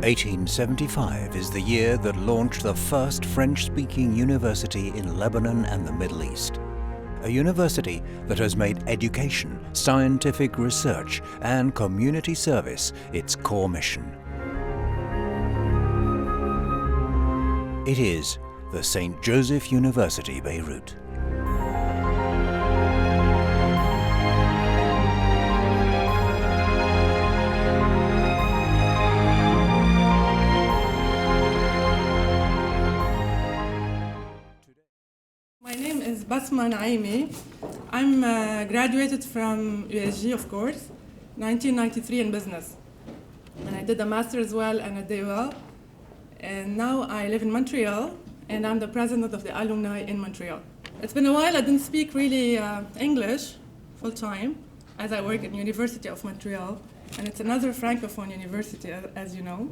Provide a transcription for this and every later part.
(1875) is the year that launched the first French-speaking university in Lebanon and the Middle East. A university that has made education, scientific research, and community service its core mission. It is the St. Joseph University, Beirut. Basma Naimi. I'm graduated from USJ, of course, 1993 in business. And I did a master as well and a DEWA. And now I live in Montreal, and I'm the president of the alumni in Montreal. It's been a while I didn't speak really English full-time, as I work at the University of Montreal, and it's another Francophone university, as you know.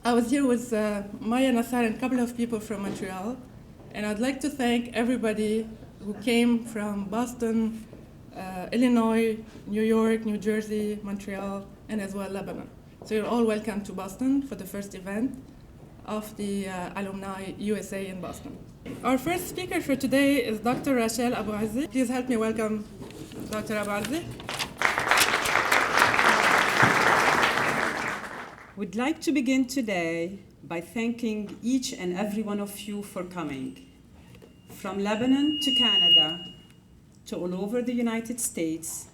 I was here with Maya Nassar and a couple of people from Montreal. And I'd like to thank everybody who came from Boston, Illinois, New York, New Jersey, Montreal, and as well Lebanon. So you're all welcome to Boston for the first event of the Alumni USA in Boston. Our first speaker for today is Dr. Rachel Abu Azzi. Please help me welcome Dr. Abu Azzi. We'd like to begin today by thanking each and every one of you for coming. From Lebanon to Canada, to all over the United States,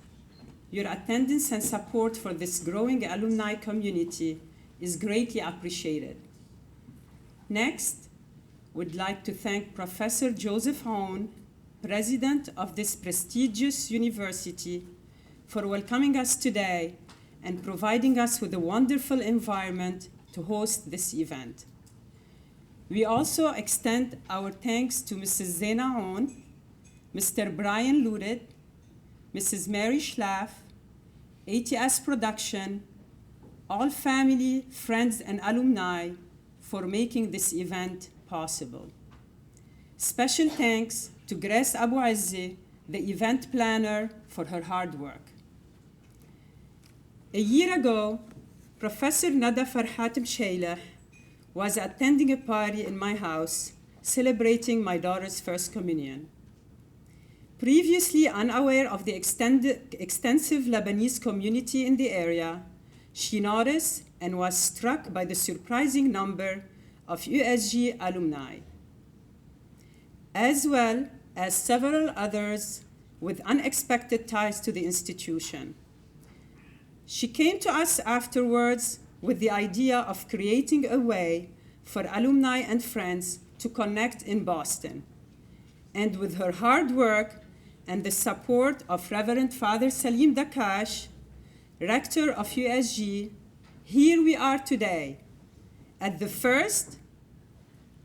your attendance and support for this growing alumni community is greatly appreciated. Next, we'd like to thank Professor Joseph Hone, President of this prestigious university, for welcoming us today and providing us with a wonderful environment to host this event. We also extend our thanks to Mrs. Zena Hone, Mr. Brian Lurid, Mrs. Mary Schlaff, ATS Production, all family, friends, and alumni for making this event possible. Special thanks to Grace Abu Azzi, the event planner, for her hard work. A year ago, Professor Nada Farhat Mshaileh was attending a party in my house celebrating my daughter's first communion. Previously unaware of the extensive Lebanese community in the area, she noticed and was struck by the surprising number of USG alumni, as well as several others with unexpected ties to the institution. She came to us afterwards with the idea of creating a way for alumni and friends to connect in Boston. And with her hard work and the support of Reverend Father Salim Dakash, Rector of USG, here we are today at the first,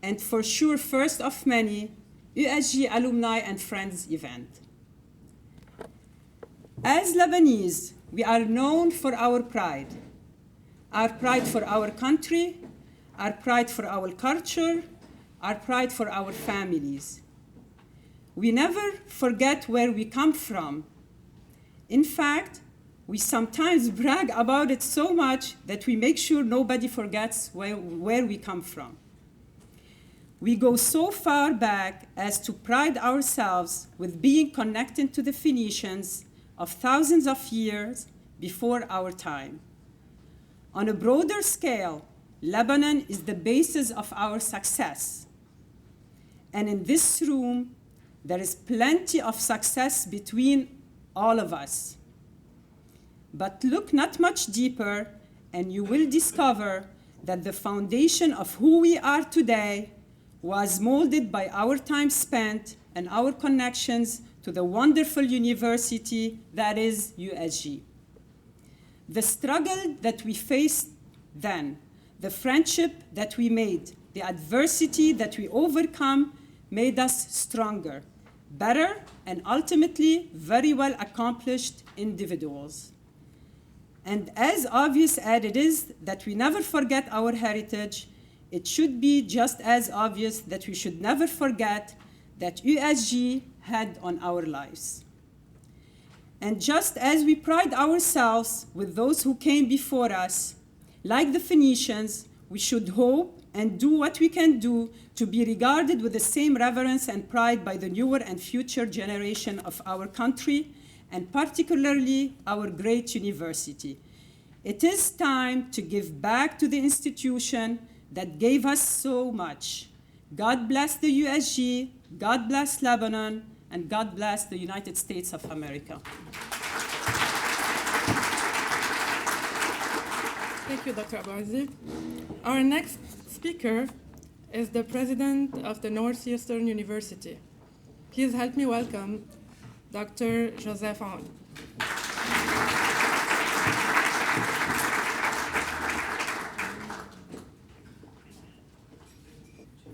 and for sure first of many, USG Alumni and Friends event. As Lebanese, we are known for our pride for our country, our pride for our culture, our pride for our families. We never forget where we come from. In fact, we sometimes brag about it so much that we make sure nobody forgets where we come from. We go so far back as to pride ourselves with being connected to the Phoenicians of thousands of years before our time. On a broader scale, Lebanon is the basis of our success. And in this room, there is plenty of success between all of us. But look not much deeper, and you will discover that the foundation of who we are today was molded by our time spent and our connections to the wonderful university that is USG. The struggle that we faced then, the friendship that we made, the adversity that we overcome made us stronger, better, and ultimately very well accomplished individuals. And as obvious as it is that we never forget our heritage, it should be just as obvious that we should never forget that USG had on our lives. And just as we pride ourselves with those who came before us, like the Phoenicians, we should hope and do what we can do to be regarded with the same reverence and pride by the newer and future generation of our country, and particularly our great university. It is time to give back to the institution that gave us so much. God bless the USG, God bless Lebanon, and God bless the United States of America. Thank you, Dr. Abazi. Our next speaker is the president of the Northeastern University. Please help me welcome Dr. Joseph Ang.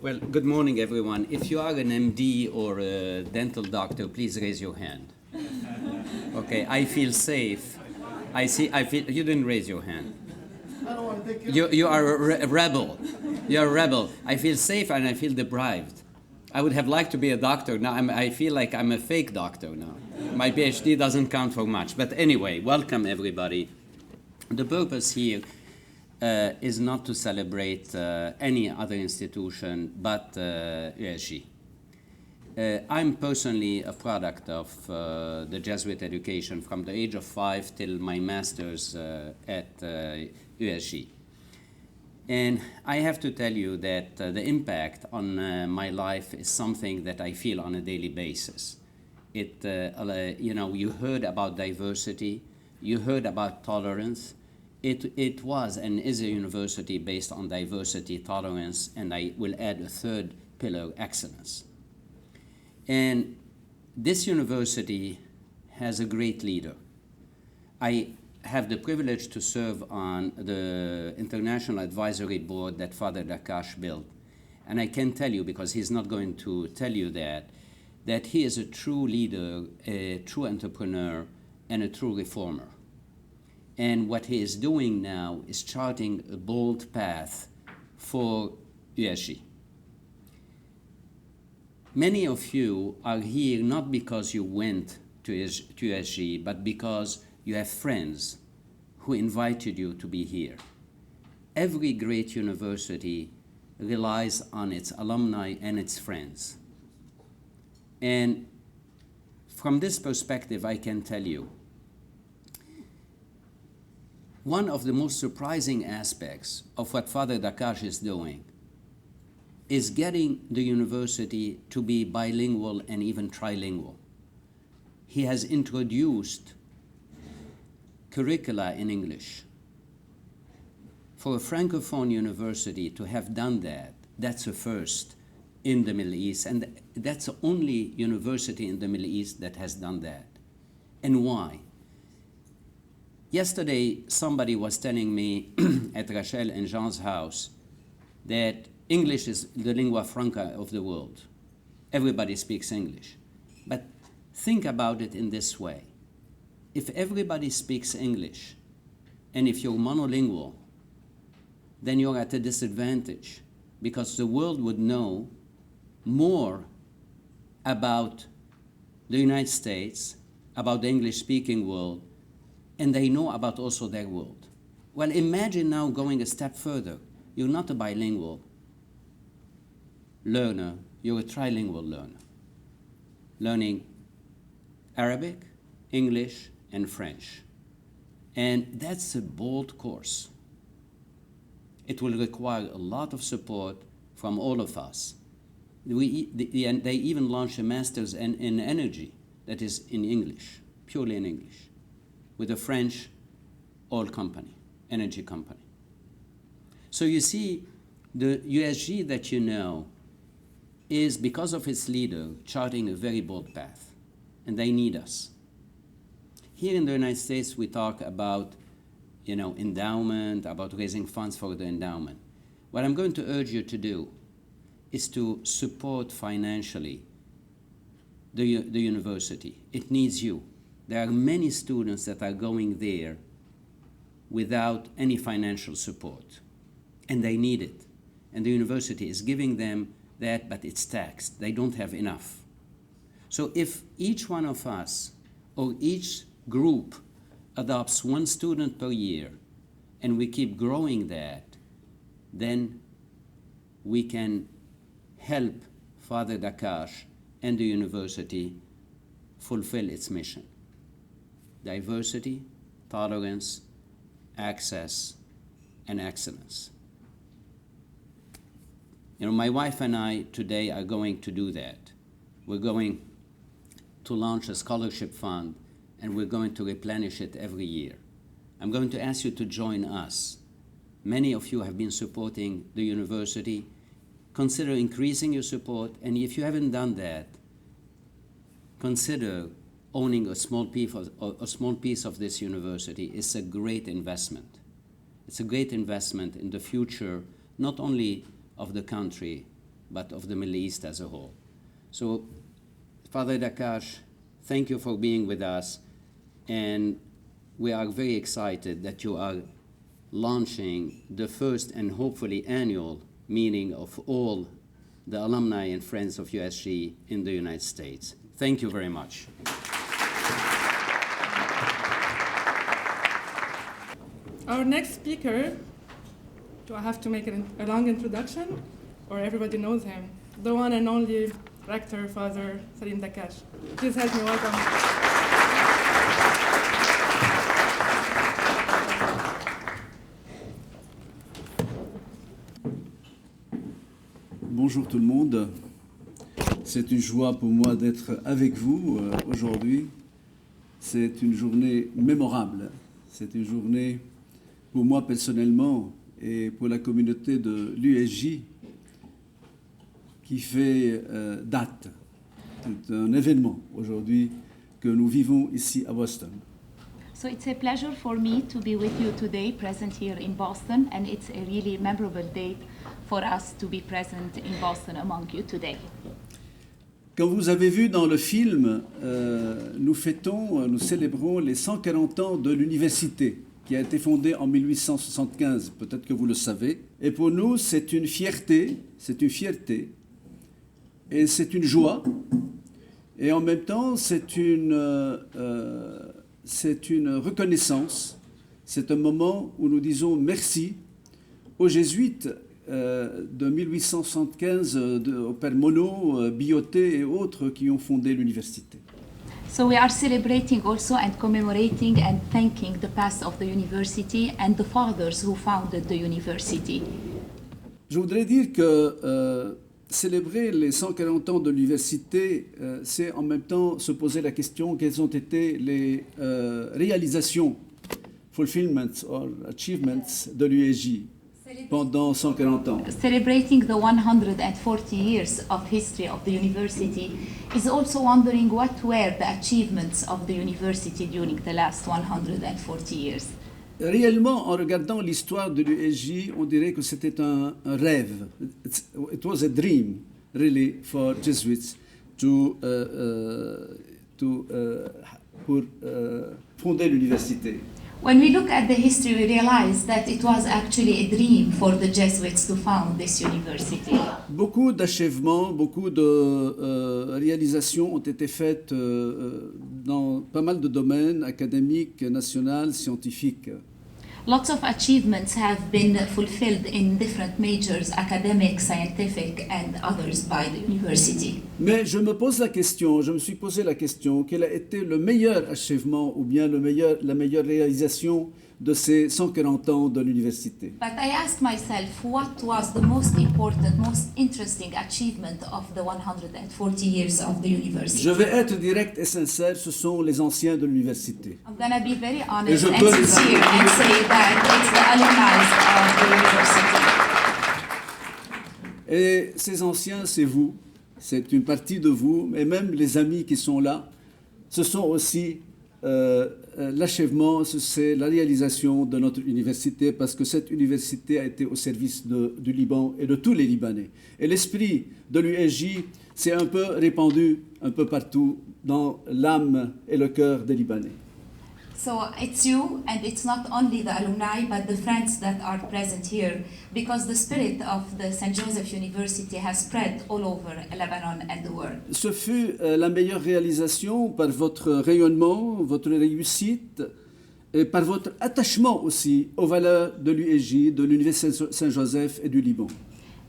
Well, good morning, everyone. If you are an MD or a dental doctor, please raise your hand. Okay, I feel safe. I feel, you didn't raise your hand. You are a rebel. You're a rebel. I feel safe and I feel deprived. I would have liked to be a doctor. Now I feel like I'm a fake doctor now. My PhD doesn't count for much. But anyway, welcome everybody. The purpose here is not to celebrate any other institution but USG. I'm personally a product of the Jesuit education from the age of 5 till my master's at USG. And I have to tell you that the impact on my life is something that I feel on a daily basis. You know, you heard about diversity, you heard about tolerance. It was and is a university based on diversity, tolerance, and I will add a third pillar, excellence. And this university has a great leader. I have the privilege to serve on the International Advisory Board that Father Dakash built. And I can tell you, because he's not going to tell you that he is a true leader, a true entrepreneur, and a true reformer. And what he is doing now is charting a bold path for USG. Many of you are here not because you went to USG, but because you have friends who invited you to be here. Every great university relies on its alumni and its friends. And from this perspective, I can tell you, one of the most surprising aspects of what Father Dakash is doing is getting the university to be bilingual and even trilingual. He has introduced curricula in English. For a Francophone university to have done that, that's a first in the Middle East, and that's the only university in the Middle East that has done that. And why? Yesterday, somebody was telling me at Rachel and Jean's house that English is the lingua franca of the world. Everybody speaks English. But think about it in this way. If everybody speaks English, and if you're monolingual, then you're at a disadvantage, because the world would know more about the United States, about the English-speaking world, and they know about also their world. Well, imagine now going a step further. You're not a bilingual learner, you're a trilingual learner, learning Arabic, English, and French. And that's a bold course. It will require a lot of support from all of us. They even launched a master's in energy that is in English, purely in English, with a French oil company, energy company. So you see, the USG that you know is, because of its leader, charting a very bold path, and they need us. Here in the United States, we talk about, endowment, about raising funds for the endowment. What I'm going to urge you to do is to support financially the university. It needs you. There are many students that are going there without any financial support, and they need it. And the university is giving them that, but it's taxed. They don't have enough. So if each one of us or each group adopts one student per year and we keep growing that, then we can help Father Dakash and the university fulfill its mission. Diversity, tolerance, access, and excellence. You know, my wife and I today are going to do that. We're going to launch a scholarship fund, and we're going to replenish it every year. I'm going to ask you to join us. Many of you have been supporting the university. Consider increasing your support, and if you haven't done that, consider owning a small piece of this university. It's a great investment. It's a great investment in the future, not only of the country, but of the Middle East as a whole. So, Father Dakash, thank you for being with us, and we are very excited that you are launching the first and hopefully annual meeting of all the alumni and friends of USG in the United States. Thank you very much. Our next speaker, do I have to make a long introduction, or everybody knows him? The one and only Rector, Father Salim Dakash. Please help me welcome. Bonjour tout le monde. C'est une joie pour moi d'être avec vous aujourd'hui. C'est une journée mémorable. C'est une journée pour moi personnellement et pour la communauté de l'USJ qui fait date. C'est un événement aujourd'hui que nous vivons ici à Boston. So it's a pleasure for me to be with you today, present here in Boston, and it's a really memorable date for us to be present in Boston among you today. Comme vous avez vu dans le film, nous célébrons les 140 ans de l'université qui a été fondée en 1875, peut-être que vous le savez. Et pour nous, c'est une fierté, et c'est une joie, et en même temps, c'est une reconnaissance, c'est un moment où nous disons merci aux jésuites de 1875, au Père Monod, Biotet et autres qui ont fondé l'université. So we are celebrating also and commemorating and thanking the past of the university and the fathers who founded the university. Je voudrais dire que célébrer les 140 ans de l'université, c'est en même temps se poser la question quelles ont été les réalisations, fulfillments or achievements de l'USJ pendant 140 ans. Celebrating the 140 years of history of the university is also wondering what were the achievements of the university during the last 140 years. Réellement, en regardant l'histoire de l'USJ, on dirait que c'était un rêve. It was a dream, really, for Jesuits pour fonder l'université. When we look at the history, we realize that it was actually a dream for the Jesuits to found this university. Beaucoup d'achèvements, beaucoup de réalisations ont été faites dans pas mal de domaines académiques, nationaux, scientifiques. Lots of achievements have been fulfilled in different majors, academic, scientific, and others by the university. Mais je me suis posé la question, quel a été le meilleur achèvement ou bien la meilleure réalisation de ces 140 ans de l'université? But I asked myself, what was the most important, most interesting achievement of the 140 years of the university? Je vais être direct et sincère, ce sont les anciens de l'université. I'm going to be very honest and sincere and say that it's the alumni of the university. Et ces anciens, c'est vous, c'est une partie de vous, et même les amis qui sont là, ce sont aussi l'achèvement, c'est la réalisation de notre université, parce que cette université a été au service du Liban et de tous les Libanais. Et l'esprit de l'USJ s'est un peu répandu un peu partout dans l'âme et le cœur des Libanais. So it's you, and it's not only the alumni, but the friends that are present here, because the spirit of the St. Joseph University has spread all over Lebanon and the world. Ce fut la meilleure réalisation par votre rayonnement, votre réussite et par votre attachement aussi aux valeurs de l'USJ, de l'Université Saint-Joseph et du Liban.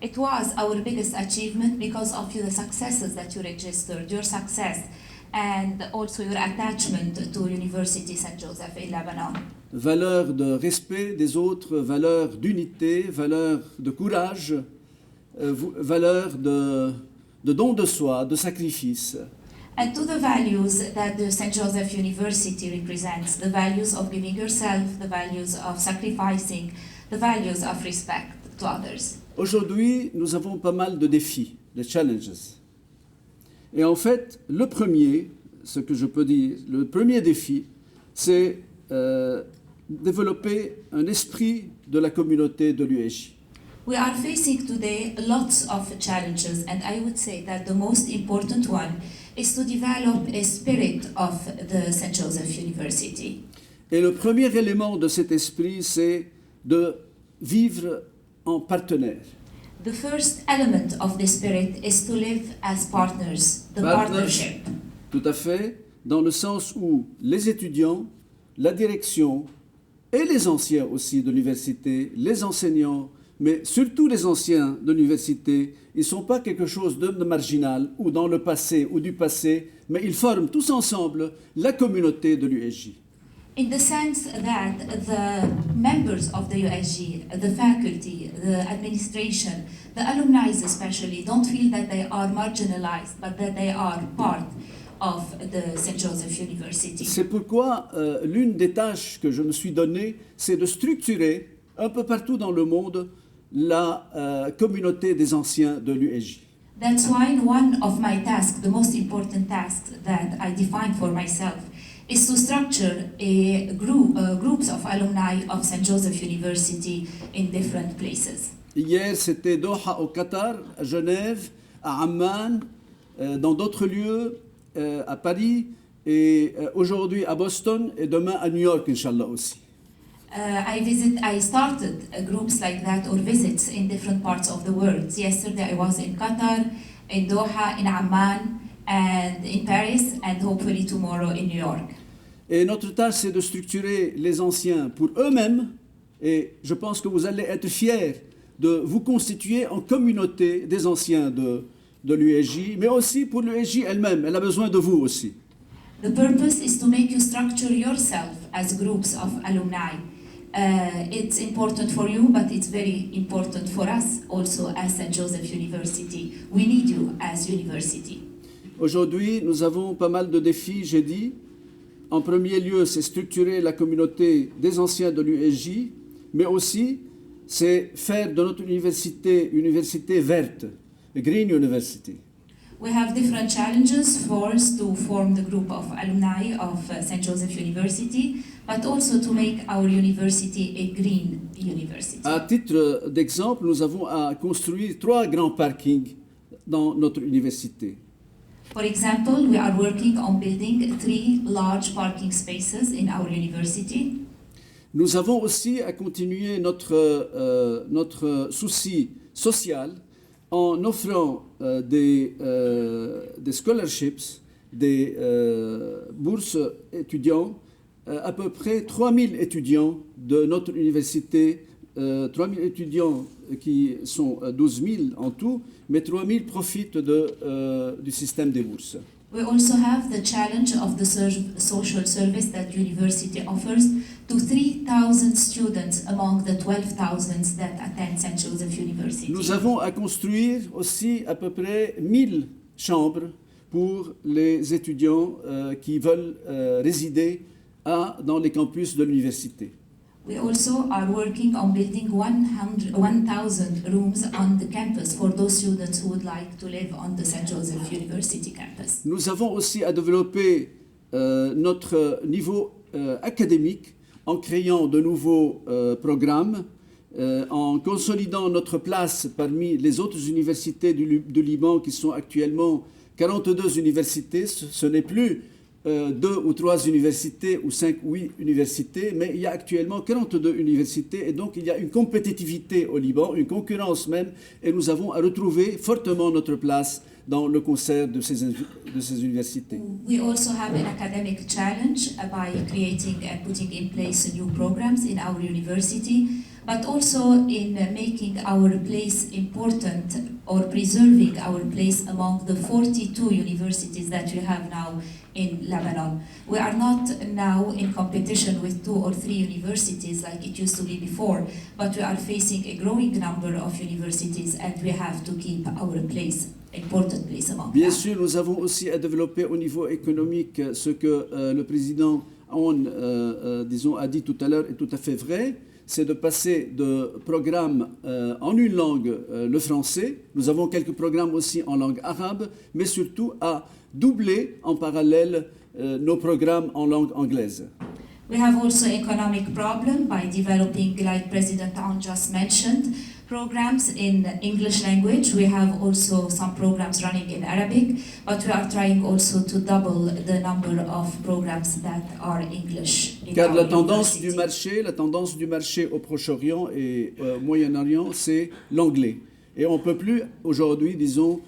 It was our biggest achievement because of the successes that you registered, your success, and also your attachment to University St. Joseph in Lebanon. Valeurs de respect des autres, valeurs d'unité, valeurs de courage, valeurs de don de soi, de sacrifice. And to the values that the St. Joseph University represents, the values of giving yourself, the values of sacrificing, the values of respect to others. Aujourd'hui, nous avons pas mal de défis, de challenges. Et en fait, le premier, ce que je peux dire, le premier défi, c'est développer un esprit de la communauté de l'USJ. We are facing today lots of challenges, and I would say that the most important one is to develop a spirit of the St. Joseph University. Et le premier élément de cet esprit, c'est de vivre en partenaire. The first element of the spirit is to live as partners, the partnership. Tout à fait, dans le sens où les étudiants, la direction et les anciens aussi de l'université, les enseignants, mais surtout les anciens de l'université, ils ne sont pas quelque chose de marginal ou dans le passé ou du passé, mais ils forment tous ensemble la communauté de l'USJ. In the sense that the members of the USJ, the faculty, the administration, the alumni especially, don't feel that they are marginalized, but that they are part of the St. Joseph University. C'est pourquoi l'une des tâches que je me suis donnée, c'est de structurer un peu partout dans le monde la communauté des anciens de l'USJ. That's why one of my tasks, the most important task that I defined for myself, is to structure a groups of alumni of St. Joseph University in different places. Hier, c'était Doha au Qatar, à Genève, à Amman, dans d'autres lieux, à Paris, et aujourd'hui à Boston, et demain à New York, Inch'Allah aussi. I started groups like that or visits in different parts of the world. Yesterday I was in Qatar, in Doha, in Amman, and in Paris, and hopefully tomorrow in New York. Et notre tâche, c'est de structurer les anciens pour eux-mêmes, et je pense que vous allez être fiers de vous constituer en communauté des anciens de l'USJ, mais aussi pour l'USJ elle-même. Elle a besoin de vous aussi. The purpose is to make you structure yourself as groups of alumni. It's important for you, but it's very important for us also as St. Joseph University. We need you as university. Aujourd'hui, nous avons pas mal de défis, j'ai dit. En premier lieu, c'est structurer la communauté des anciens de l'USJ, mais aussi, c'est faire de notre université une université verte, a green university. We have different challenges for us to form the group of alumni of St. Joseph University, but also to make our university a green university. À titre d'exemple, nous avons à construire 3 grands parkings dans notre université. For example, we are working on building 3 large parking spaces in our university. Nous avons aussi à continuer notre souci social en offrant des scholarships, des bourses étudiants, à peu près 3000 étudiants de notre université, 3000 étudiants qui sont 12 000 en tout, mais 3000 profitent du système des bourses. We also have the challenge of the social service that university offers to 3,000 students among the 12,000 that attend St. Joseph University. Nous avons à construire aussi à peu près 1000 chambres pour les étudiants qui veulent résider dans les campus de l'université. We also are working on building 1,000 rooms on the campus for those students who would like to live on the St. Joseph University campus. Nous avons aussi à développer notre niveau académique en créant de nouveaux programmes, en consolidant notre place parmi les autres universités du Liban qui sont actuellement 42 universités. Ce n'est plus 2 ou 3 universités ou 5 ou 8 universités, mais il y a actuellement 42 universités et donc il y a une compétitivité au Liban, une concurrence même, et nous avons à retrouver fortement notre place dans le concert de ces universités. We also have an academic challenge by creating and putting in place new programs in our university, but also in making our place important or preserving our place among the 42 universities that we have now in Lebanon. We are not now in competition with 2 or 3 universities like it used to be before, but we are facing a growing number of universities and we have to keep our place. Bien sûr, nous avons aussi à développer au niveau économique ce que le président Aoun, disons, a dit tout à l'heure est tout à fait vrai, c'est de passer de programmes en une langue, le français. Nous avons quelques programmes aussi en langue arabe, mais surtout à doubler en parallèle nos programmes en langue anglaise. We have also economic problem by developing, like President Aoun just mentioned, programs in English language. We have also some programs running in Arabic, but we are trying also to double the number of programs that are English. Car la tendance du marché au Proche-Orient et au Moyen-Orient, c'est l'anglais. Et on ne peut plus aujourd'hui, disons,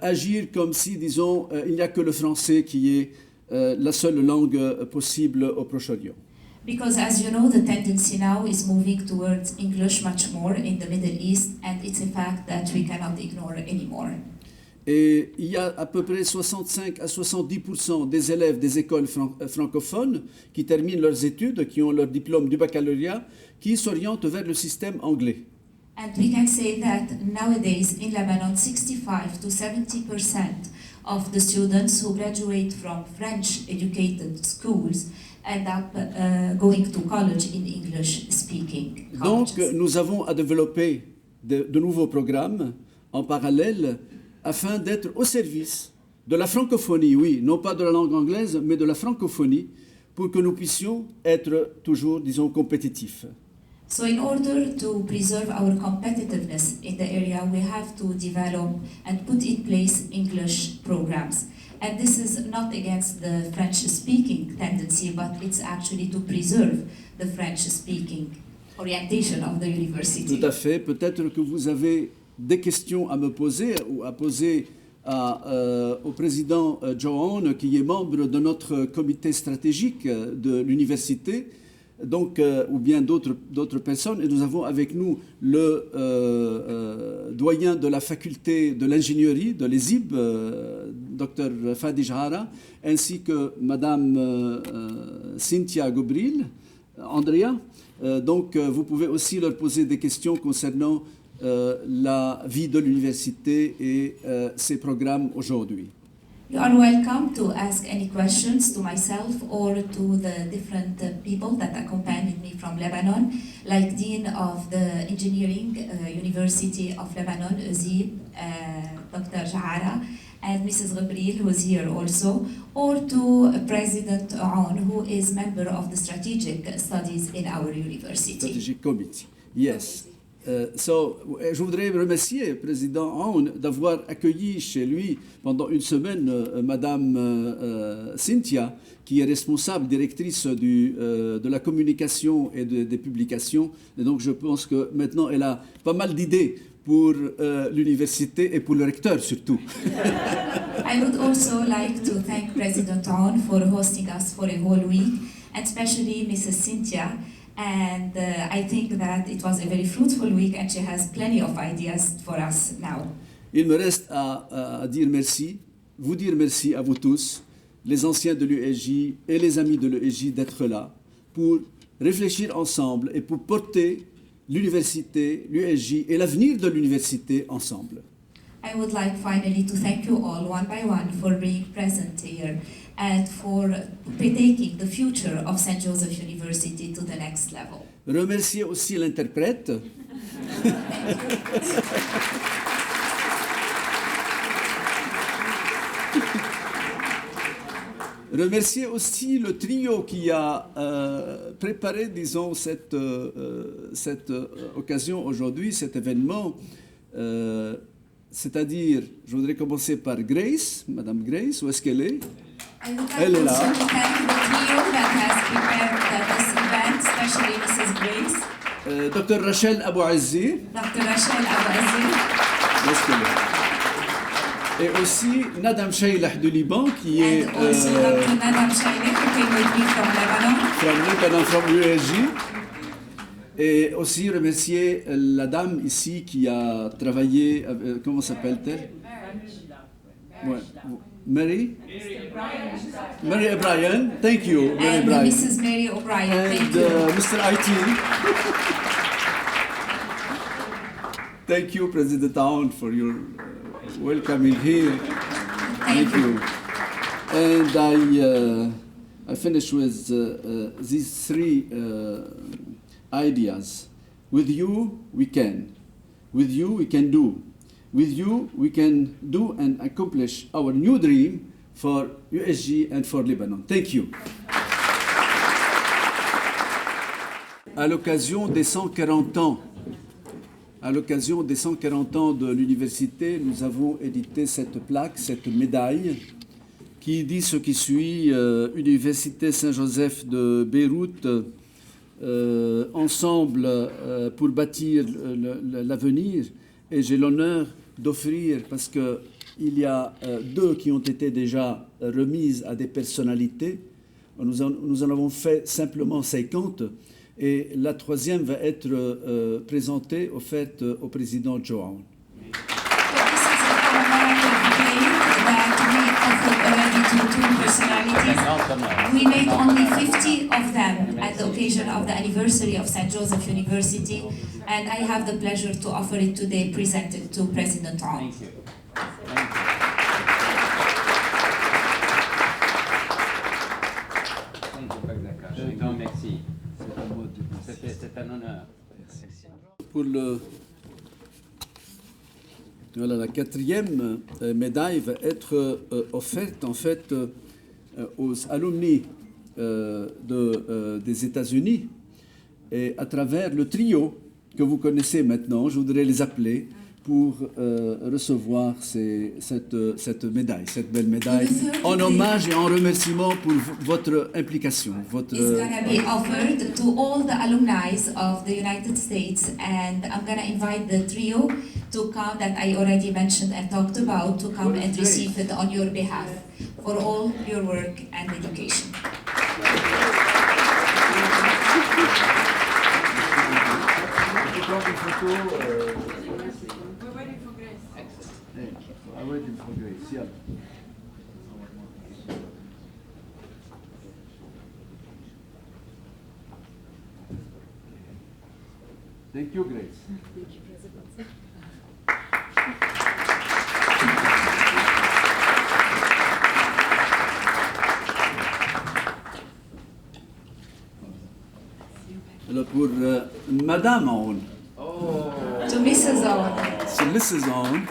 agir comme si, disons, il n'y a que le français qui est la seule langue possible au Proche-Orient. Because as you know, the tendency now is moving towards English much more in the Middle East, and it's a fact that we cannot ignore anymore. Et il y a à peu près 65 à 70% des élèves des écoles francophones qui terminent leurs études, qui ont leur diplôme du baccalauréat, qui s'orientent vers le système anglais. And we can say that nowadays in Lebanon, 65 to 70% of the students who graduate from French-educated schools end up going to college in English-speaking colleges. Donc, nous avons à développer de nouveaux programmes en parallèle afin d'être au service de la francophonie, oui, non pas de la langue anglaise, mais de la francophonie, pour que nous puissions être toujours, disons, compétitifs. So in order to preserve our competitiveness in the area, we have to develop and put in place English programs. And this is not against the French-speaking tendency, but it's actually to preserve the French-speaking orientation of the university. Tout à fait. Peut-être que vous avez des questions à me poser ou à poser au président Johan, qui est membre de notre comité stratégique de l'université, donc, ou bien d'autres personnes. Et nous avons avec nous le doyen de la faculté de l'ingénierie de l'ESIB, Dr Fadi Jahara, ainsi que Madame Cynthia Gobril, Andrea. Donc, vous pouvez aussi leur poser des questions concernant la vie de l'université et ses programmes aujourd'hui. You are welcome to ask any questions to myself or to the different people that accompanied me from Lebanon, like Dean of the Engineering University of Lebanon, USJ, Dr. Jahara, and Mrs. Gabriel, who is here also, or to President Aoun, who is member of the Strategic Studies in our university. Strategic Committee, yes. Je voudrais remercier le président Aoun d'avoir accueilli chez lui pendant une semaine Madame Cynthia, qui est responsable directrice de la communication et des publications. Et donc je pense que maintenant elle a pas mal d'idées pour l'université et pour le recteur surtout. I would also like to thank President Aoun for hosting us for a whole week, and especially Mrs. Cynthia. And I think that it was a very fruitful week and she has plenty of ideas for us now. Il me reste à dire merci, vous dire merci à vous tous, les anciens de l'USJ et les amis de l'USJ d'être là pour réfléchir ensemble et pour porter l'université, l'USJ et l'avenir de l'université ensemble. I would like finally to thank you all one by one for being present here and for taking the future of St. Joseph University to the next level. Remercier aussi l'interprète. Remercier aussi le trio qui a préparé, disons, cette occasion aujourd'hui, cet événement. C'est-à-dire, je voudrais commencer par Grace, Madame Grace, où est-ce qu'elle est? I would like Elle est là. also to thank the trio that has prepared this event, especially Mrs. Grace, Dr Rachel Abouazzi. Dr. Rachel Abouazzi, Et aussi Nadam Shaylah du Liban qui est and also Dr. Nadam Shaileh, who came with me from Lebanon. from USJ. Et aussi remercier la dame ici qui a travaillé, comment s'appelle-t-elle? Ouais. Mary O'Brien, thank you, Mary And O'Brien. Mrs. Mary O'Brien, And thank you. Mr. IT. Thank you, President Town, for your welcoming here. Thank you. And I finish with these three ideas. With you, we can. With you, we can do. With you, we can do and accomplish our new dream for USJ and for Lebanon. Thank you. À l'occasion des 140 ans, de l'université, nous avons édité cette plaque, cette médaille, qui dit ce qui suit: Université Saint-Joseph de Beyrouth, ensemble pour bâtir l'avenir. Et j'ai l'honneur d'offrir, parce qu'il y a deux qui ont été déjà remises à des personnalités. Nous en avons fait simplement 50. Et la troisième va être présentée, offerte au président Joan. We made only 50 of them at the occasion of the anniversary of St. Joseph University, and I have the pleasure to offer it today, presented to President Trump. Thank you. Un grand merci. C'est un honneur. Merci. Pour la quatrième médaille va être offerte en fait aux alumni des États-Unis, et à travers le trio que vous connaissez maintenant. Je voudrais les appeler pour recevoir cette médaille, cette belle médaille, en hommage et en remerciement pour votre implication. It's going to be offered to all the alumni of the United States, and I'm going to invite the trio to come, that I already mentioned and talked about, to come and receive it on your behalf for all your work and education. Thank you, Grace. Thank you, President. Alors pour Madame Aoun. To Mrs. Owen. C'est Mrs. Aoun.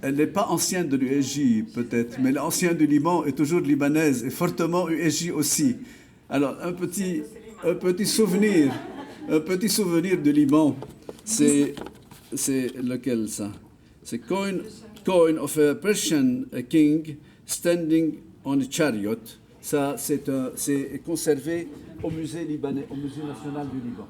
Elle n'est pas ancienne de l'USJ peut-être, mais l'ancienne du Liban est toujours libanaise et fortement USJ aussi. Alors un petit souvenir du Liban, c'est lequel ça? C'est coin of a Persian king standing on a chariot. Ça c'est conservé au musée libanais, au musée national du Liban.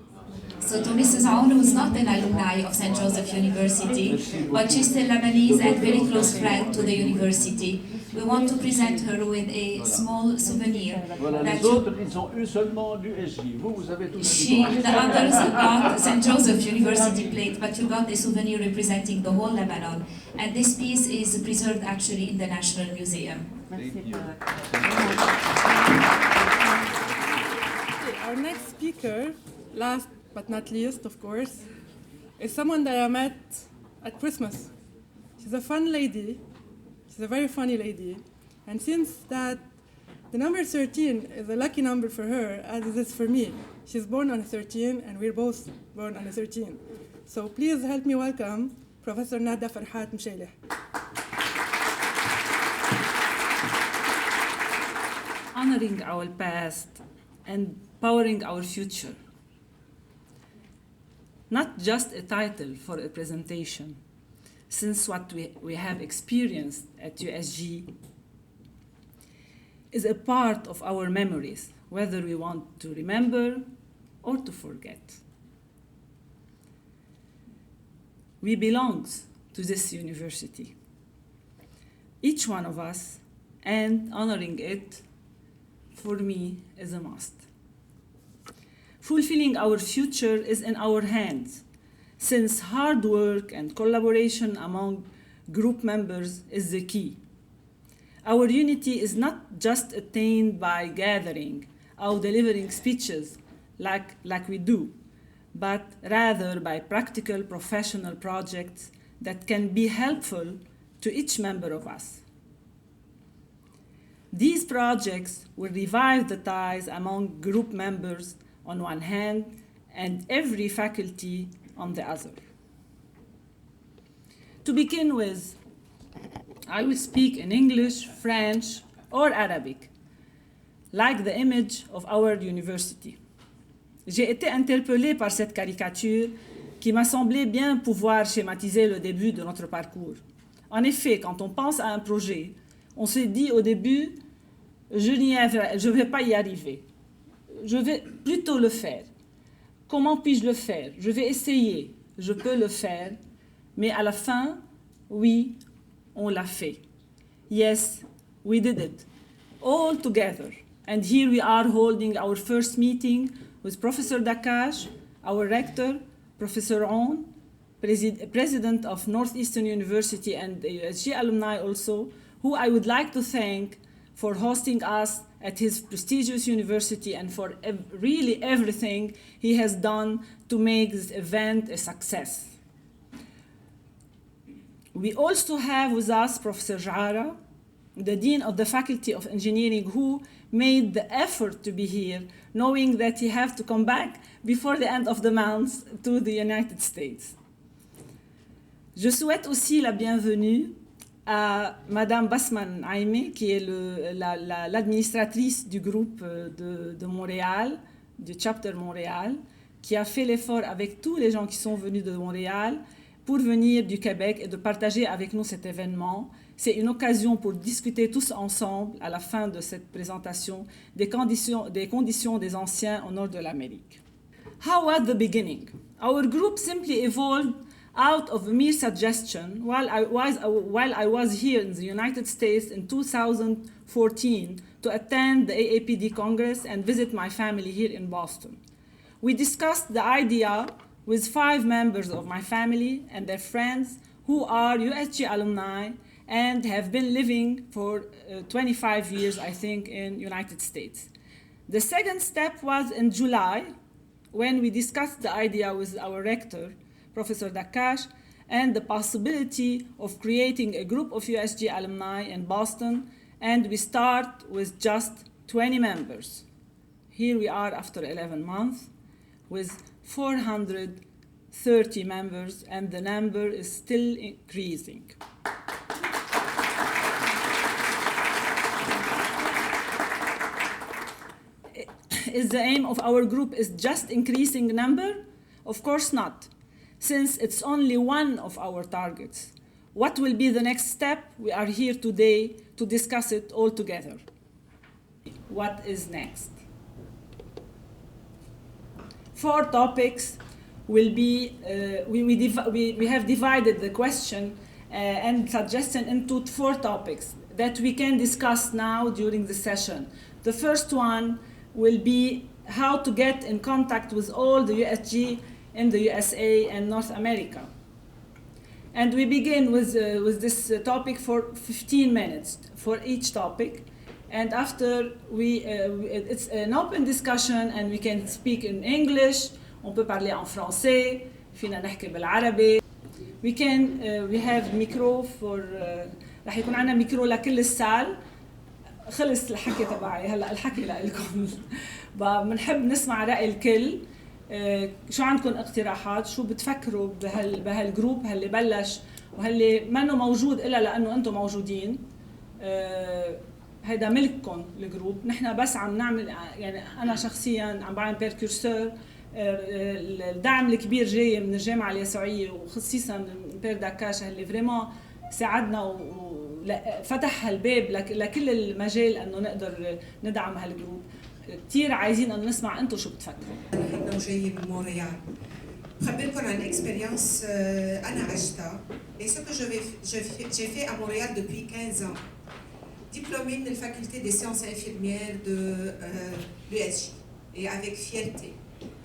So to Mrs. Aoun, who's not an alumni of St. Joseph University, but she's still Lebanese and very close friend to the university, we want to present her with a small souvenir. Voilà, les autres, ils ont eu seulement l'USJ. Vous avez tout The others got St. Joseph University plate, but you got a souvenir representing the whole Lebanon. And this piece is preserved actually in the National Museum. Our next speaker, last but not least, of course, is someone that I met at Christmas. She's a fun lady. She's a very funny lady. And since that the number 13 is a lucky number for her, as it is for me. She's born on a 13, and we're both born on a 13. So please help me welcome Professor Nada Farhat Mshaileh. Honoring our past and powering our future. Not just a title for a presentation, since what we have experienced at USJ is a part of our memories, whether we want to remember or to forget. We belong to this university, each one of us, and honoring it, for me, is a must. Fulfilling our future is in our hands, since hard work and collaboration among group members is the key. Our unity is not just attained by gathering or delivering speeches like we do, but rather by practical professional projects that can be helpful to each member of us. These projects will revive the ties among group members on one hand and every faculty on the other. To begin with, I will speak in English, French, or Arabic, like the image of our university. J'ai été interpellée par cette caricature qui m'a semblé bien pouvoir schématiser le début de notre parcours. En effet, quand on pense à un projet, on se dit au début, je ne vais pas y arriver. Je vais plutôt le faire. Comment puis-je le faire? Je vais essayer. Je peux le faire. Mais à la fin, oui, on l'a fait. Yes, we did it. All together. And here we are holding our first meeting with Professor Dakash, our rector, Professor On, president of Northeastern University and the USJ Alumni also, who I would like to thank for hosting us at his prestigious university and for really everything he has done to make this event a success. We also have with us Professor Jara, the Dean of the Faculty of Engineering, who made the effort to be here, knowing that he has to come back before the end of the month to the United States. Je souhaite aussi la bienvenue à Madame Basman Aimé, qui est l'administratrice du groupe de Montréal, du chapter Montréal, qui a fait l'effort avec tous les gens qui sont venus de Montréal pour venir du Québec et de partager avec nous cet événement. C'est une occasion pour discuter tous ensemble, à la fin de cette présentation, des conditions des anciens au nord de l'Amérique. How was the beginning? Our group simply evolved out of a mere suggestion while I was here in the United States in 2014 to attend the AAPD Congress and visit my family here in Boston. We discussed the idea with 5 members of my family and their friends who are USJ alumni and have been living for 25 years, I think, in United States. The second step was in July, when we discussed the idea with our rector, Professor Dakash, and the possibility of creating a group of USJ alumni in Boston, and we start with just 20 members. Here we are after 11 months with 430 members, and the number is still increasing. Is the aim of our group is just increasing number? Of course not, since it's only one of our targets. What will be the next step? We are here today to discuss it all together. What is next? 4 topics will be, we have divided the question and suggestion into 4 topics that we can discuss now during the session. The first one will be how to get in contact with all the USG in the USA and North America. And we begin with this topic for 15 minutes for each topic. And after it's an open discussion and we can speak in English, on peut parler en français, فينا نحكي بالعربي. We have micro for, رح يكون عنا ميكرو لكل السال. خلص الحكي تبعي هلا الحكي لكم. بنحب نسمع رأي الكل. شو عندكم اقتراحات؟ شو بتفكروا بهالجروب هاللي بلش وهاللي منه موجود الا لانه انتم موجودين؟ هيدا ملككم الجروب، نحن بس عم نعمل، يعني انا شخصيا عم بعمل بيركورسور. الدعم الكبير جاي من الجامعه اليسوعيه وخصيصا من بير داكاش اللي فريمون ساعدنا فتح هالباب لكل المجال انه نقدر ندعم هالجروب. كثير عايزين انه نسمع انتم شو بتفكروا. انا وجاي من مونريال. بخبركم عن اكسبيرينس انا عشتها. Et ce que j'ai fait à Montréal depuis 15 ans. Diplômée de la faculté des sciences infirmières de l'USJ. Et avec fierté.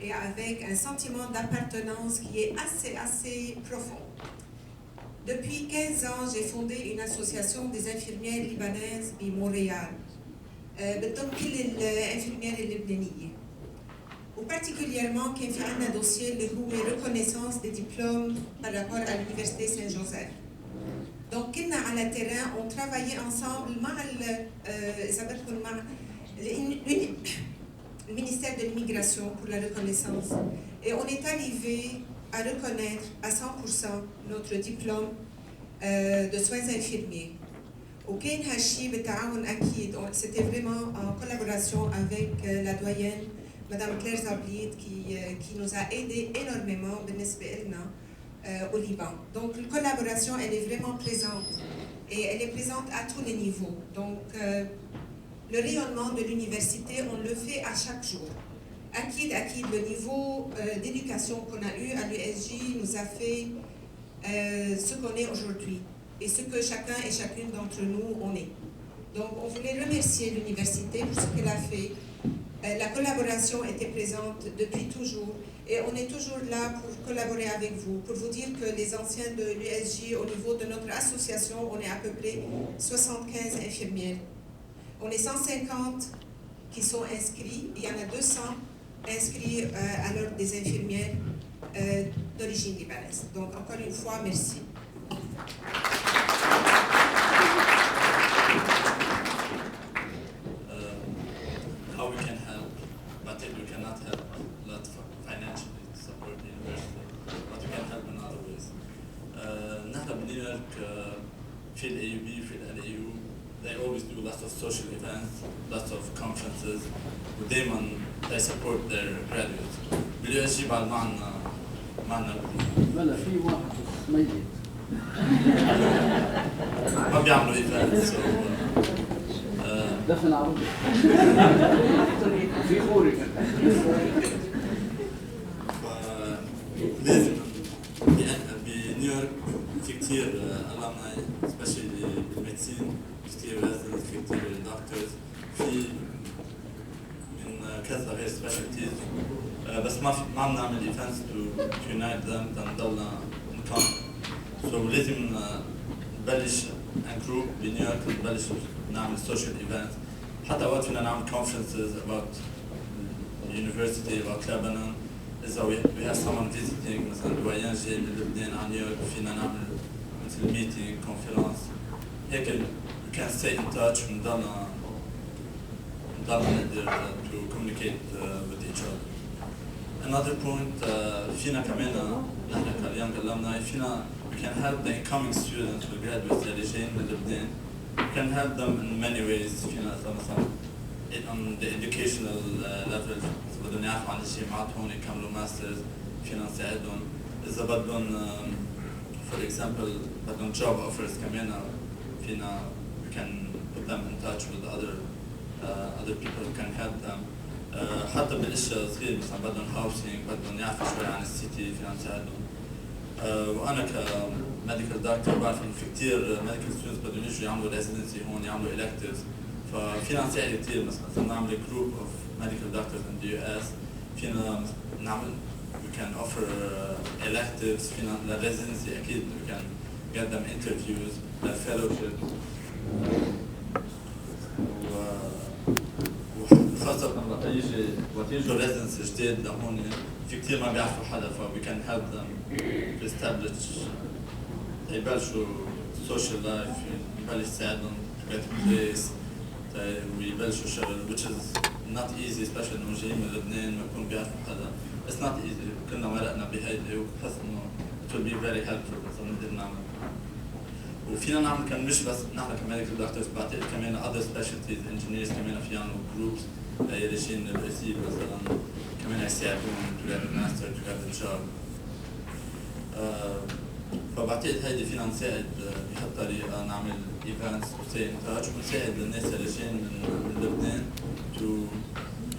Et avec un sentiment d'appartenance qui est assez profond. Depuis 15 ans, j'ai fondé une association des infirmières libanaises à Montréal. بتضم كل الانفirmières اللبنانية. وparticulièrement كان في عندنا dossier اللي هو reconnaissance des diplômes par rapport à l'université Saint-Joseph. Donc كنا على terrain, on travaillait ensemble مع إذا بدكم مع le ministère de l'immigration pour la reconnaissance. Et on est arrivé à reconnaître à 100% notre diplôme de soins infirmiers. وكان هالشيء بالتعاون أكيد. C'était vraiment en collaboration avec la doyenne Madame Claire Zablid qui nous a aidé énormément بالنسبة لنا au Liban. Donc la collaboration elle est vraiment présente et elle est présente à tous les niveaux. Donc le rayonnement de l'université on le fait à chaque jour. أكيد le niveau d'éducation qu'on a eu à l'USJ nous a fait ce qu'on est aujourd'hui et ce que chacun et chacune d'entre nous on est. Donc on voulait remercier l'université pour ce qu'elle a fait. La collaboration était présente depuis toujours et on est toujours là pour collaborer avec vous, pour vous dire que les anciens de l'USJ, au niveau de notre association, on est à peu près 75 infirmières. On est 150 qui sont inscrits, il y en a 200 inscrits à l'ordre des infirmières d'origine libanaise. Donc encore une fois, merci. How we can help, but we cannot help a lot financially to support the university, but we can help in other ways. نحن بنيويورك في ال AUB في ال LAU, they always do lots of social events, lots of conferences, ودايما they support their graduates. بال USJ بعد معنا بلا في واحد ميت ما بيعملوا events. So, دفن عربي في خوري لازم بنيويورك في كتير alumni especially بالميديسين، كتير residents، في كتير doctors، في من كذا غير specialties. بس ما عم نعمل events to unite them تنضلنا نكون. So لازم نبلش a group بنيويورك نبلش نعمل social events. حتى وقت فينا نعمل conferences about the university, about Lebanon. إذا we have someone visiting مثلا دويان جاي من لبنان على نيويورك فينا نعمل مثل meeting, conference. هيك we can stay in touch ونضلنا نقدر to communicate with each other. Another point فينا كمان نحن كاليونج alumni فينا we can help the incoming students who graduates اللي جايين من لبنان. We can help them in many ways. فينا مثلا on the educational level بدهم يعرفوا عن الجامعات هون يكملوا ماسترز فينا نساعدهم. إذا بدهم for example بدهم job offers كمان فينا we can put them in touch with other people who can help them. حتى بالاشياء صغيرة مثلا بدهم housing بدهم يعرفوا شوي عن السيتي فينا نساعدهم. وانا كميديكال دكتور بعرف انه في كثير ميديكال ستودنتس بدهم يجوا يعملوا ريزيدنسي هون يعملوا electives ففينا نساعد كثير مثلا نعمل جروب اوف ميديكال دكتورز ان ذا يو اس فينا نعمل we can offer electives فينا للريزيدنسي اكيد we can get them interviews للفيلوشيب وخاصة وقت يجوا ريزيدنسي جديد لهون في كثير ما بيعرفوا حدا ف we can help them to establish يبلشوا social life يبلش يساعدهم to get a place ويبلشوا شغل which is not easy especially إنه جايين من لبنان ما يكون بيعرفوا حدا. It's not easy. كلنا مرقنا بهيدي وبحس إنه it will be very helpful إذا نقدر نعمل. وفينا نعمل كان مش بس نحن كميديكال دكتورز بعتقد كمان other specialties engineers كمان في عندهم groups يلي جايين من الريسيف مثلا كمان يساعدون to get a master to get a job. فبعتقد هيدي فينا نساعد بهالطريقه نعمل ايفنتس وستي ان تاتش ونساعد الناس اللي جايين من لبنان to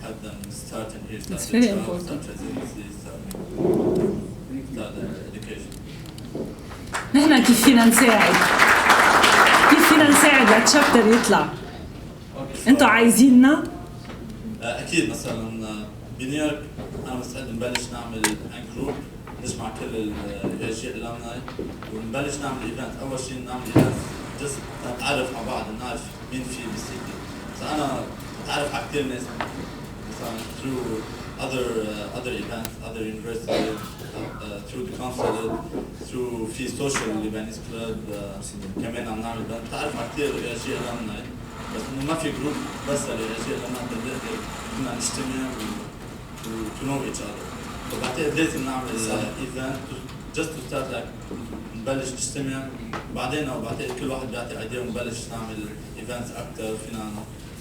help them start and here start It's their very job, important. start residency, start their education. نحن كيف فينا نساعد؟ كيف فينا نساعد للتشابتر يطلع؟ انتوا عايزيننا؟ اكيد مثلا بنيويورك انا مستعد نبلش نعمل ان جروب نجمع كل USJ Alumni ونبلش نعمل ايفنت. اول شيء نعمل ايفنت جست نتعرف مع بعض نعرف مين في بالسيتي. مثلا انا بتعرف على كثير ناس مثلا through other events, other universities, through the consulate, through في social Lebanese club كمان عم نعمل ايفنت. بتعرف على كثير USJ Alumni بس انه ما في جروب بس USJ Alumni بنقدر كنا نجتمع to know each other. فبعتقد لازم نعمل ايفنت just to start like نبلش نجتمع بعدين او بعتقد كل واحد بيعطي ايديا ونبلش نعمل ايفنتس اكثر فينا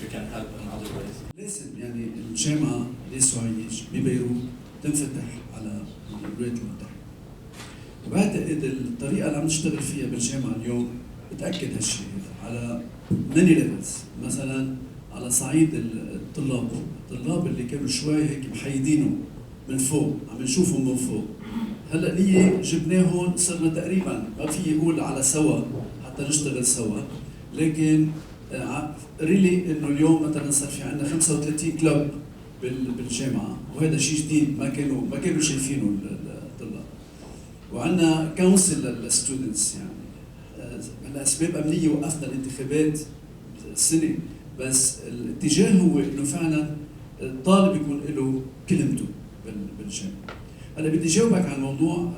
we can help in other ways. لازم يعني الجامعة اليسوعية ببيروت تنفتح على الولايات المتحدة. وبعتقد الطريقة اللي عم نشتغل فيها بالجامعة اليوم بتأكد هالشيء على many levels. مثلا على صعيد الطلاب اللي كانوا شوي هيك محيدينه من فوق، عم نشوفهم من فوق. هلا نية جبناهم صرنا تقريبا ما في يقول على سوا حتى نشتغل سوا، لكن ريلي انه اليوم مثلا صار في عندنا 35 كلب بالجامعه، وهذا شيء جديد ما كانوا شايفينه الطلاب. وعندنا كونسل للستودنتس يعني لاسباب امنيه وقفنا الانتخابات السنه، بس الاتجاه هو انه فعلا الطالب يكون له كلمته بالجامعه. هلا بدي جاوبك عن موضوع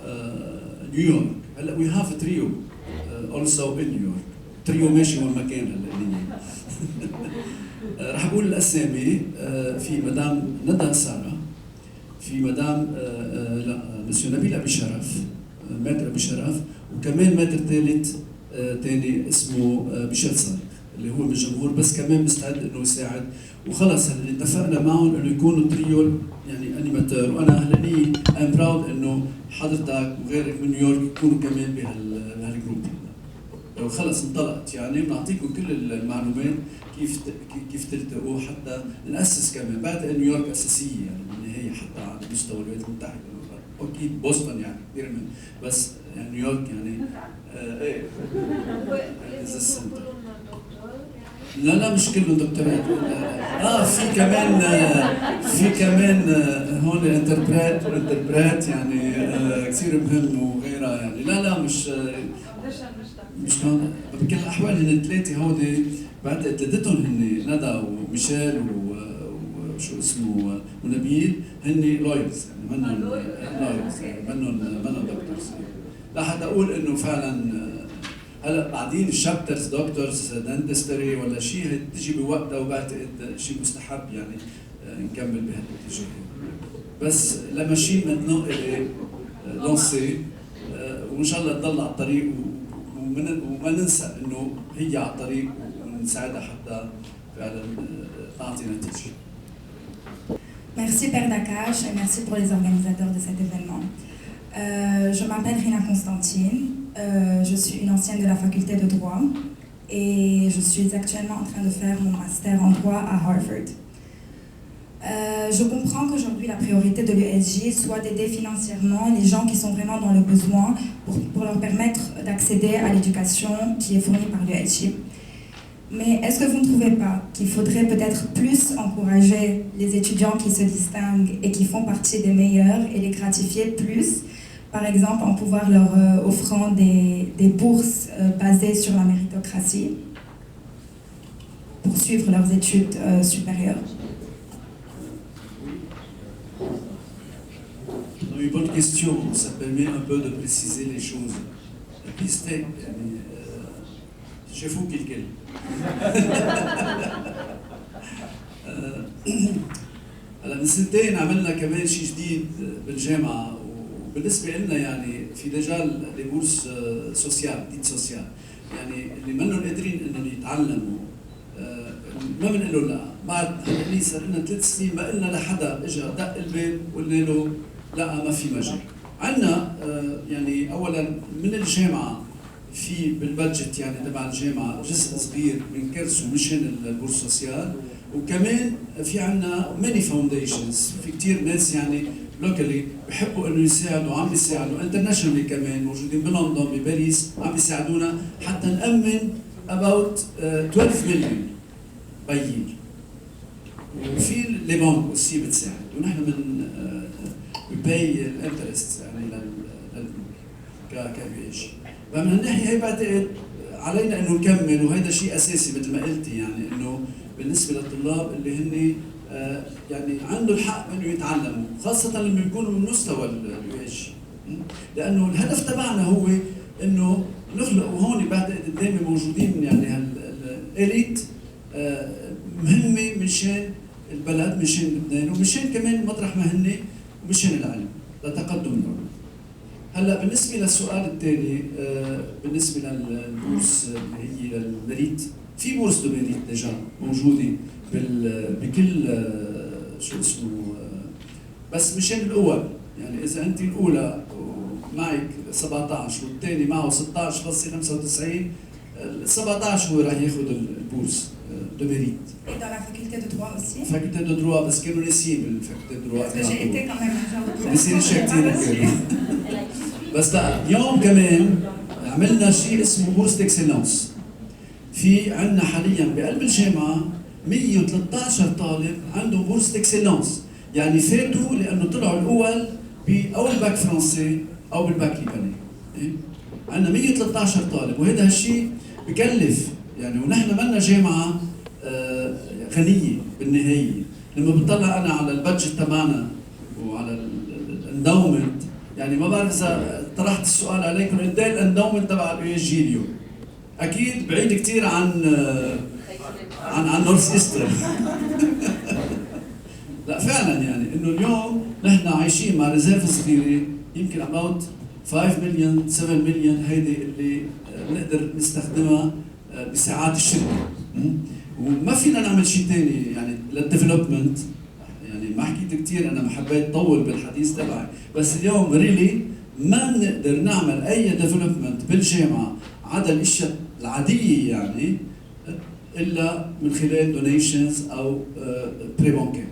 نيويورك. هلا وي هاف تريو اولسو ان نيويورك. تريو ماشي وين ما كان هلا رح اقول الاسامي. في مدام ندى ساره، في مدام مسيو نبيل ابي شرف، ماتر ابي شرف، وكمان ماتر ثالث ثاني اسمه بشير صادق اللي هو من الجمهور بس كمان مستعد انه يساعد. وخلص هلا اتفقنا معهم انه يكونوا تريو يعني انيماتور. وانا هلا لي ام براود انه حضرتك وغيرك من نيويورك يكونوا كمان بهالجروب. وخلص انطلقت يعني بنعطيكم كل المعلومات كيف تلتقوا حتى ناسس كمان. بعتقد نيويورك اساسيه يعني بالنهايه حتى على مستوى الولايات المتحده. اكيد بوسطن يعني كثير من بس يعني نيويورك يعني ايه لا مش كلهم دكتورات. في كمان هون انتربريت يعني كثير مهم وغيرها يعني لا مش بكل الاحوال هن الثلاثه هودي بعتقد ثلاثتهم هن ندى وميشيل وشو اسمه ونبيل هن لويرز يعني منهم لويرز منهم دكتورز. لا حتى اقول انه فعلا هلا بعدين الشابترز دكتورز دنتستري ولا شيء تجي بوقتها وبعتقد شيء مستحب يعني نكمل بهالاتجاه. بس لما شيء من لونسي وان شاء الله تضل على الطريق وما ننسى انه هي على الطريق ونساعدها حتى فعلا تعطي نتيجه. Merci Père Nakache et merci pour les organisateurs de cet événement. Je m'appelle Rina Constantine, je suis une ancienne de la faculté de droit et je suis actuellement en train de faire mon master en droit à Harvard. Je comprends qu'aujourd'hui la priorité de l'USJ soit d'aider financièrement les gens qui sont vraiment dans le besoin pour leur permettre d'accéder à l'éducation qui est fournie par l'USJ. Mais est-ce que vous ne trouvez pas qu'il faudrait peut-être plus encourager les étudiants qui se distinguent et qui font partie des meilleurs et les gratifier plus, par exemple en pouvoir leur offrant des bourses basées sur la méritocratie pour suivre leurs études supérieures? Une bonne question, ça permet un peu de préciser les choses. La piste est شافوك الكل. هلا من سنتين عملنا كمان شيء جديد بالجامعه وبالنسبه لنا يعني في دجال لبورس سوسيال ديت سوسيال يعني اللي منهم قادرين انهم يتعلموا ما بنقول له لا. بعد هلا صار لنا 3 سنين ما قلنا لحدا اجى دق الباب وقلنا له لا ما في مجال. عندنا يعني اولا من الجامعه في بالبادجت يعني تبع الجامعه جزء صغير بنكرسه مشان البورس سوسيال، وكمان في عندنا ماني فاونديشنز، في كثير ناس يعني لوكالي بحبوا انه يساعدوا، عم يساعدوا انترناشونالي كمان موجودين بلندن بباريس عم يساعدونا حتى نامن about 12 مليون بايين. وفي لي بانك aussi بتساعد، ونحن من بباي الانترست يعني كبيش. فمن الناحيه هي بعتقد علينا انه نكمل، وهذا شيء اساسي مثل ما قلتي، يعني انه بالنسبه للطلاب اللي هن يعني عنده الحق انه يتعلموا، خاصه لما يكونوا من مستوى اليو، لانه الهدف تبعنا هو انه نخلق، وهون بعتقد قدامي موجودين يعني هالاليت مهمه مشان البلد، مشان لبنان، ومشان كمان مطرح ما هن، ومشان العلم لتقدم العلوم. هلا بالنسبه للسؤال الثاني، بالنسبه للبورس اللي هي الميريت، في بورس دو ميريت ديجا موجوده بكل شو اسمه، بس مشان الاول، يعني اذا انت الاولى معك 17 والثاني معه 16.95، ال 17 هو راح ياخذ البورس دو ميريت. Et dans la faculté de droit aussi. Faculté de droit, parce que nous ici, la faculté de droit. Parce que j'ai été quand même un genre de droit. بصير شاكتين. بس اليوم كمان عملنا شيء اسمه بورس ديكسيلونس. في عندنا حاليا بقلب الجامعة 113 طالب عندهم بورس ديكسيلونس، يعني فاتوا لأنه طلعوا الأول أو الباك فرنسي أو بالباك لبناني. عندنا 113 طالب، وهذا هالشيء بكلف يعني، ونحن مالنا جامعة غنية بالنهاية. لما بطلع أنا على البادجت تبعنا وعلى الاندومنت، يعني ما بعرف إذا طرحت السؤال عليكم، قد ايه الاندومنت تبع اليو اس جي اليوم؟ أكيد بعيد كثير عن نورث-إيسترن. لا فعلا يعني إنه اليوم نحن عايشين مع ريزيرف صغيرة، يمكن about 5 مليون 7 مليون، هيدي اللي بنقدر نستخدمها بساعات الشركة. وما فينا نعمل شيء ثاني يعني للديفلوبمنت، يعني ما حكيت كثير، انا ما حبيت اطول بالحديث تبعي، بس اليوم ريلي ما بنقدر نعمل اي ديفلوبمنت بالجامعه عدا الاشياء العاديه يعني الا من خلال دونيشنز او بري بانكير،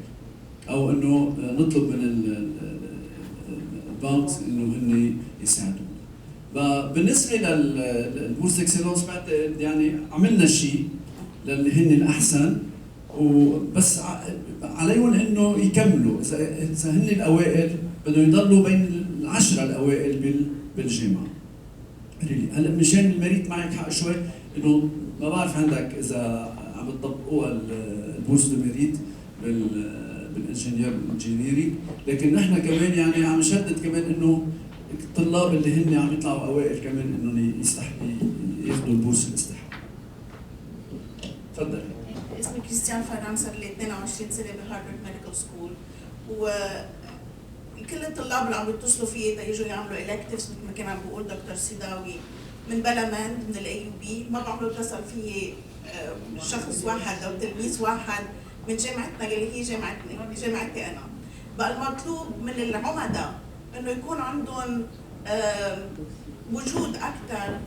او انه نطلب من البنك انه هن يساعدونا. فبالنسبه للبورس اكسلونس بعتقد يعني عملنا شيء للي هن الاحسن، وبس عليهم انه يكملوا، اذا هن الاوائل بدهم يضلوا بين العشره الاوائل بالجامعه. هلا مشان المريت معك حق شوي، انه ما بعرف عندك اذا عم تطبقوها البورس دو ميريت بالانجينيري، لكن نحن كمان يعني عم نشدد كمان انه الطلاب اللي هن عم يطلعوا اوائل كمان انهم يستحقوا ياخذوا البورس الاستحقاق. تفضل. اسمي كريستيان فران، صار لي 22 سنه بهارفارد ميديكال سكول، وكل الطلاب اللي عم بيتصلوا فيي تيجوا يعملوا electives مثل ما كان عم بيقول دكتور سيداوي من بلمند من الاي يو بي، ما بعملوا اتصل فيي شخص واحد او تلميذ واحد من جامعتنا اللي هي جامعتي انا. بقى المطلوب من العمداء انه يكون عندهم وجود اكثر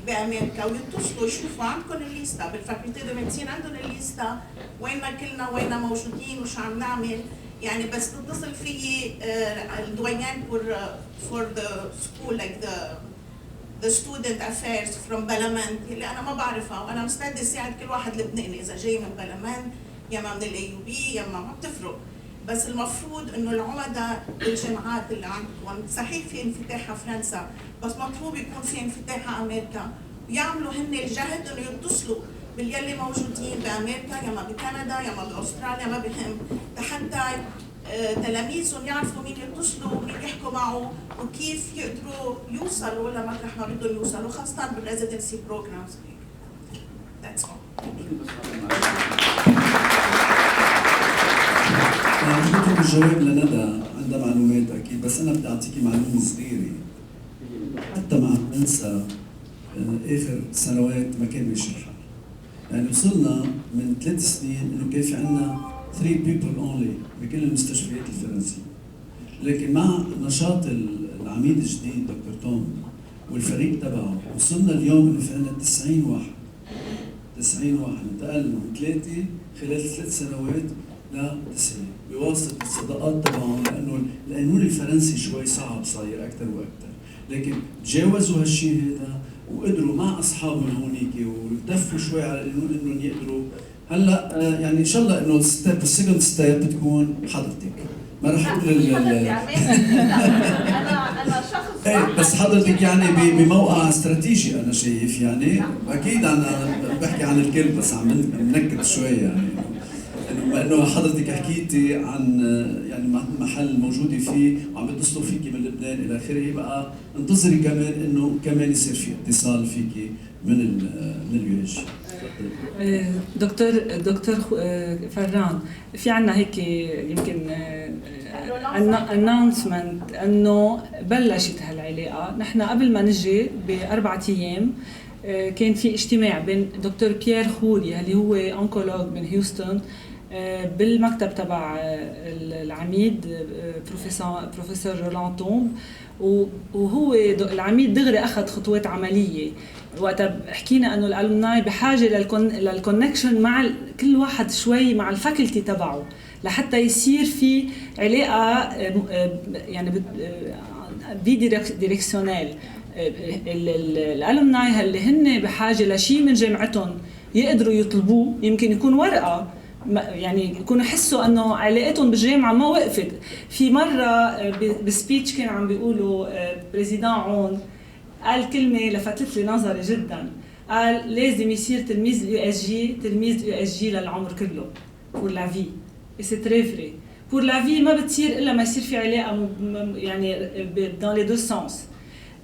بامريكا، ويتصلوا يشوفوا عندكم الليستا بالفاكولتي دو ميديسين، عندهم الليستا ويننا كلنا ويننا موجودين وشو عم نعمل، يعني بس تتصل فيي الدويان for the school like the student affairs from بلمند اللي انا ما بعرفها، وانا مستعده اساعد كل واحد لبناني اذا جاي من بلمند يا ما من الاي يو بي يا ما بتفرق، بس المفروض انه العمداء بالجامعات اللي عندكم صحيح في انفتاح على فرنسا، بس مطلوب يكون في انفتاح على امريكا، ويعملوا هن الجهد انه يتصلوا باليلي موجودين بامريكا يا ما بكندا يا ما باستراليا، ما بهم، حتى تلاميذهم يعرفوا مين يتصلوا ومين يحكوا معه وكيف يقدروا يوصلوا لمطرح ما بدهم يوصلوا، خاصه بالريزيدنسي بروجرامز. That's all. أنا بدي الجواب لندى، عندها معلومات أكيد، بس أنا بدي أعطيكي معلومة صغيرة حتى ما عم ننسى آخر سنوات ما كان بيشرحها. يعني وصلنا من 3 سنين إنه كان في عندنا 3 people only بكل المستشفيات الفرنسية. لكن مع نشاط العميد الجديد دكتور توم والفريق تبعه وصلنا اليوم انه في عندنا 90 واحد. 90 واحد انتقلنا من 3 خلال 3 سنوات ل 90 بواسطه الصداقات تبعهم، لانه القانون الفرنسي شوي صعب صاير اكثر واكثر، لكن تجاوزوا هالشيء هذا وقدروا مع اصحابهم هونيك ودفوا شوي على القانون انهم يقدروا. هلا يعني ان شاء الله انه السكند ستيب بتكون حضرتك. ما رح اقول انا شخص ايه بس حضرتك يعني بموقع استراتيجي انا شايف، يعني اكيد انا بحكي عن الكل بس عم ننكت شوي يعني انه حضرتك حكيتي عن يعني محل موجوده فيه وعم بيتصلوا فيكي من لبنان الى اخره، بقى انتظري كمان انه كمان يصير في اتصال فيكي من اليو اس جي. دكتور فران، في عنا هيك يمكن announcement انه بلشت هالعلاقه. نحن قبل ما نجي ب4 ايام كان في اجتماع بين دكتور بيير خوري اللي هو أونكولوج من هيوستن بالمكتب تبع العميد بروفيسور رولان توم، وهو العميد دغري اخذ خطوات عمليه وقتها حكينا انه الالومناي بحاجه للكونكشن مع كل واحد شوي مع الفاكولتي تبعه لحتى يصير في علاقه يعني ديريكسيونيل. الالومناي اللي هن بحاجه لشيء من جامعتهم يقدروا يطلبوه، يمكن يكون ورقه يعني يكونوا يحسوا انه علاقتهم بالجامعه ما وقفت. في مره بسبيتش كان عم بيقولوا بريزيدان عون قال كلمه لفتت لي نظري جدا، قال لازم يصير تلميذ اليو اس جي تلميذ اليو اس جي للعمر كله pour la vie et c'est très vrai. pour la vie ما بتصير الا ما يصير في علاقه يعني dans les deux sens.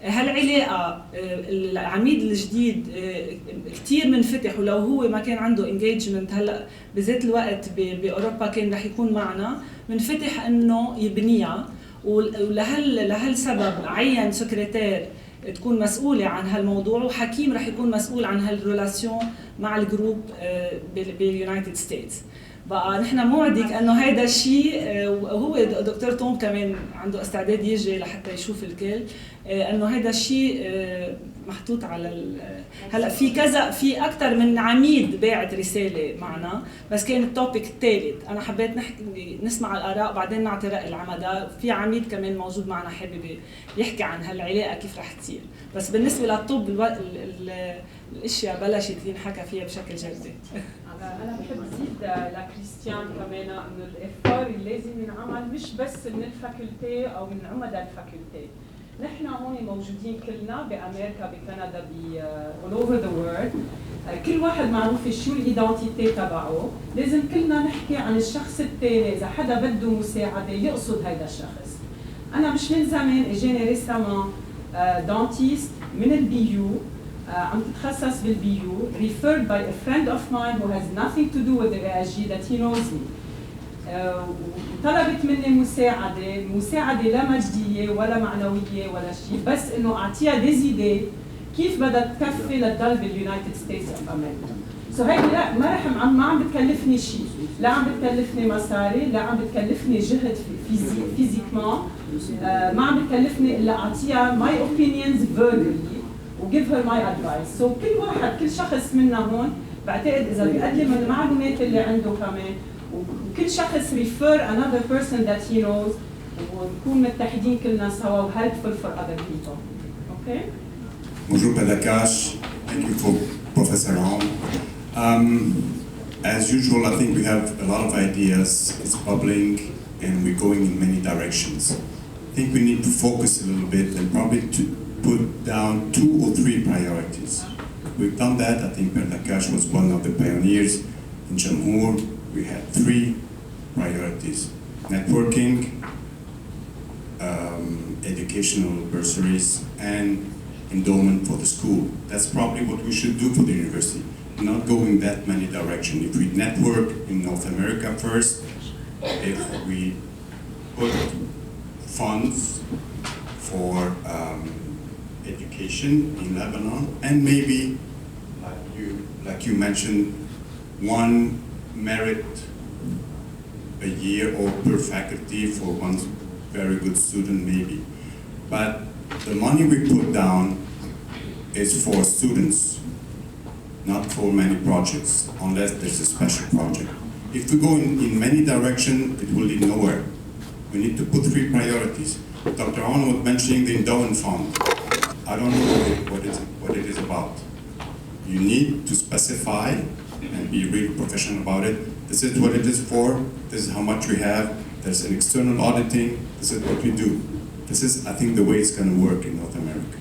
هالعلاقه العميد الجديد كثير منفتح، ولو هو ما كان عنده انجيجمنت هلا بذات الوقت باوروبا كان رح يكون معنا منفتح انه يبنيها. ولهالسبب عين سكرتير تكون مسؤوله عن هالموضوع، وحكيم رح يكون مسؤول عن هالريلاسيون مع الجروب باليونايتد ستيتس. بقى نحن موعدك انه هيدا الشيء، وهو دكتور توم كمان عنده استعداد يجي لحتى يشوف الكل، انه هيدا الشيء محطوط على هلا في كذا، في اكثر من عميد باعت رساله معنا، بس كان التوبيك الثالث انا حبيت نسمع الاراء بعدين نعطي راي العمداء. في عميد كمان موجود معنا حابب يحكي عن هالعلاقه كيف رح تصير، بس بالنسبه للطب الاشياء بلشت ينحكى فيها بشكل جدي. أنا بحب أزيد لكريستيان كمان إنه الإفطار اللي لازم ينعمل مش بس من الفاكولتي أو من عمداء الفاكولتي. نحن هون موجودين كلنا بأمريكا بكندا all over the world، كل واحد معروف شو الإيدنتيتي تبعه، لازم كلنا نحكي عن الشخص الثاني. إذا حدا بده مساعدة يقصد هيدا الشخص. أنا مش من زمان إجاني ريسامون دانتيست من البيو عم تتخصص بالبيو referred by a friend of mine who has nothing to do with the USJ that he knows me. طلبت مني مساعدة لا مادية ولا معنوية ولا شيء، بس إنه أعطيها ديزيدي كيف بدها تكفي لتضل باليونايتد ستيتس أوف أمريكا. سو هيك لا ما عم بتكلفني شيء، لا عم بتكلفني مصاري، لا عم بتكلفني جهد فيزيكمان، ما عم بتكلفني إلا أعطيها my opinions verbally و give her my advice. so كل شخص منا هون بعتقد إذا بيقدم المعلومات اللي عنده كمان، وكل شخص refer another person that he knows، ونكون متحدين كلنا سوا و helpful for other people. Okay? Bonjour Pedakash, thank you for Professor Ram. As usual, I think we have a lot of ideas, it's bubbling, and we're going in many directions. I think we need to focus a little bit and probably to put down 2 or 3 priorities. We've done that. I think Pedakash was one of the pioneers. In Jamhur, we had 3 priorities: networking, educational bursaries, and endowment for the school. That's probably what we should do for the university, not go in that many directions. If we network in North America first, if we put funds for education in Lebanon, and maybe, like you mentioned, 1 merit a year or per faculty for very good student maybe. But the money we put down is for students, not for many projects, unless there's a special project. If we go in many directions, it will lead nowhere. We need to put 3 priorities. Dr. Arnold was mentioning the endowment fund. I don't know what it is about. You need to specify and be really professional about it. This is what it is for. This is how much we have. There's an external auditing. This is what we do. This is, I think, the way it's going to work in North America.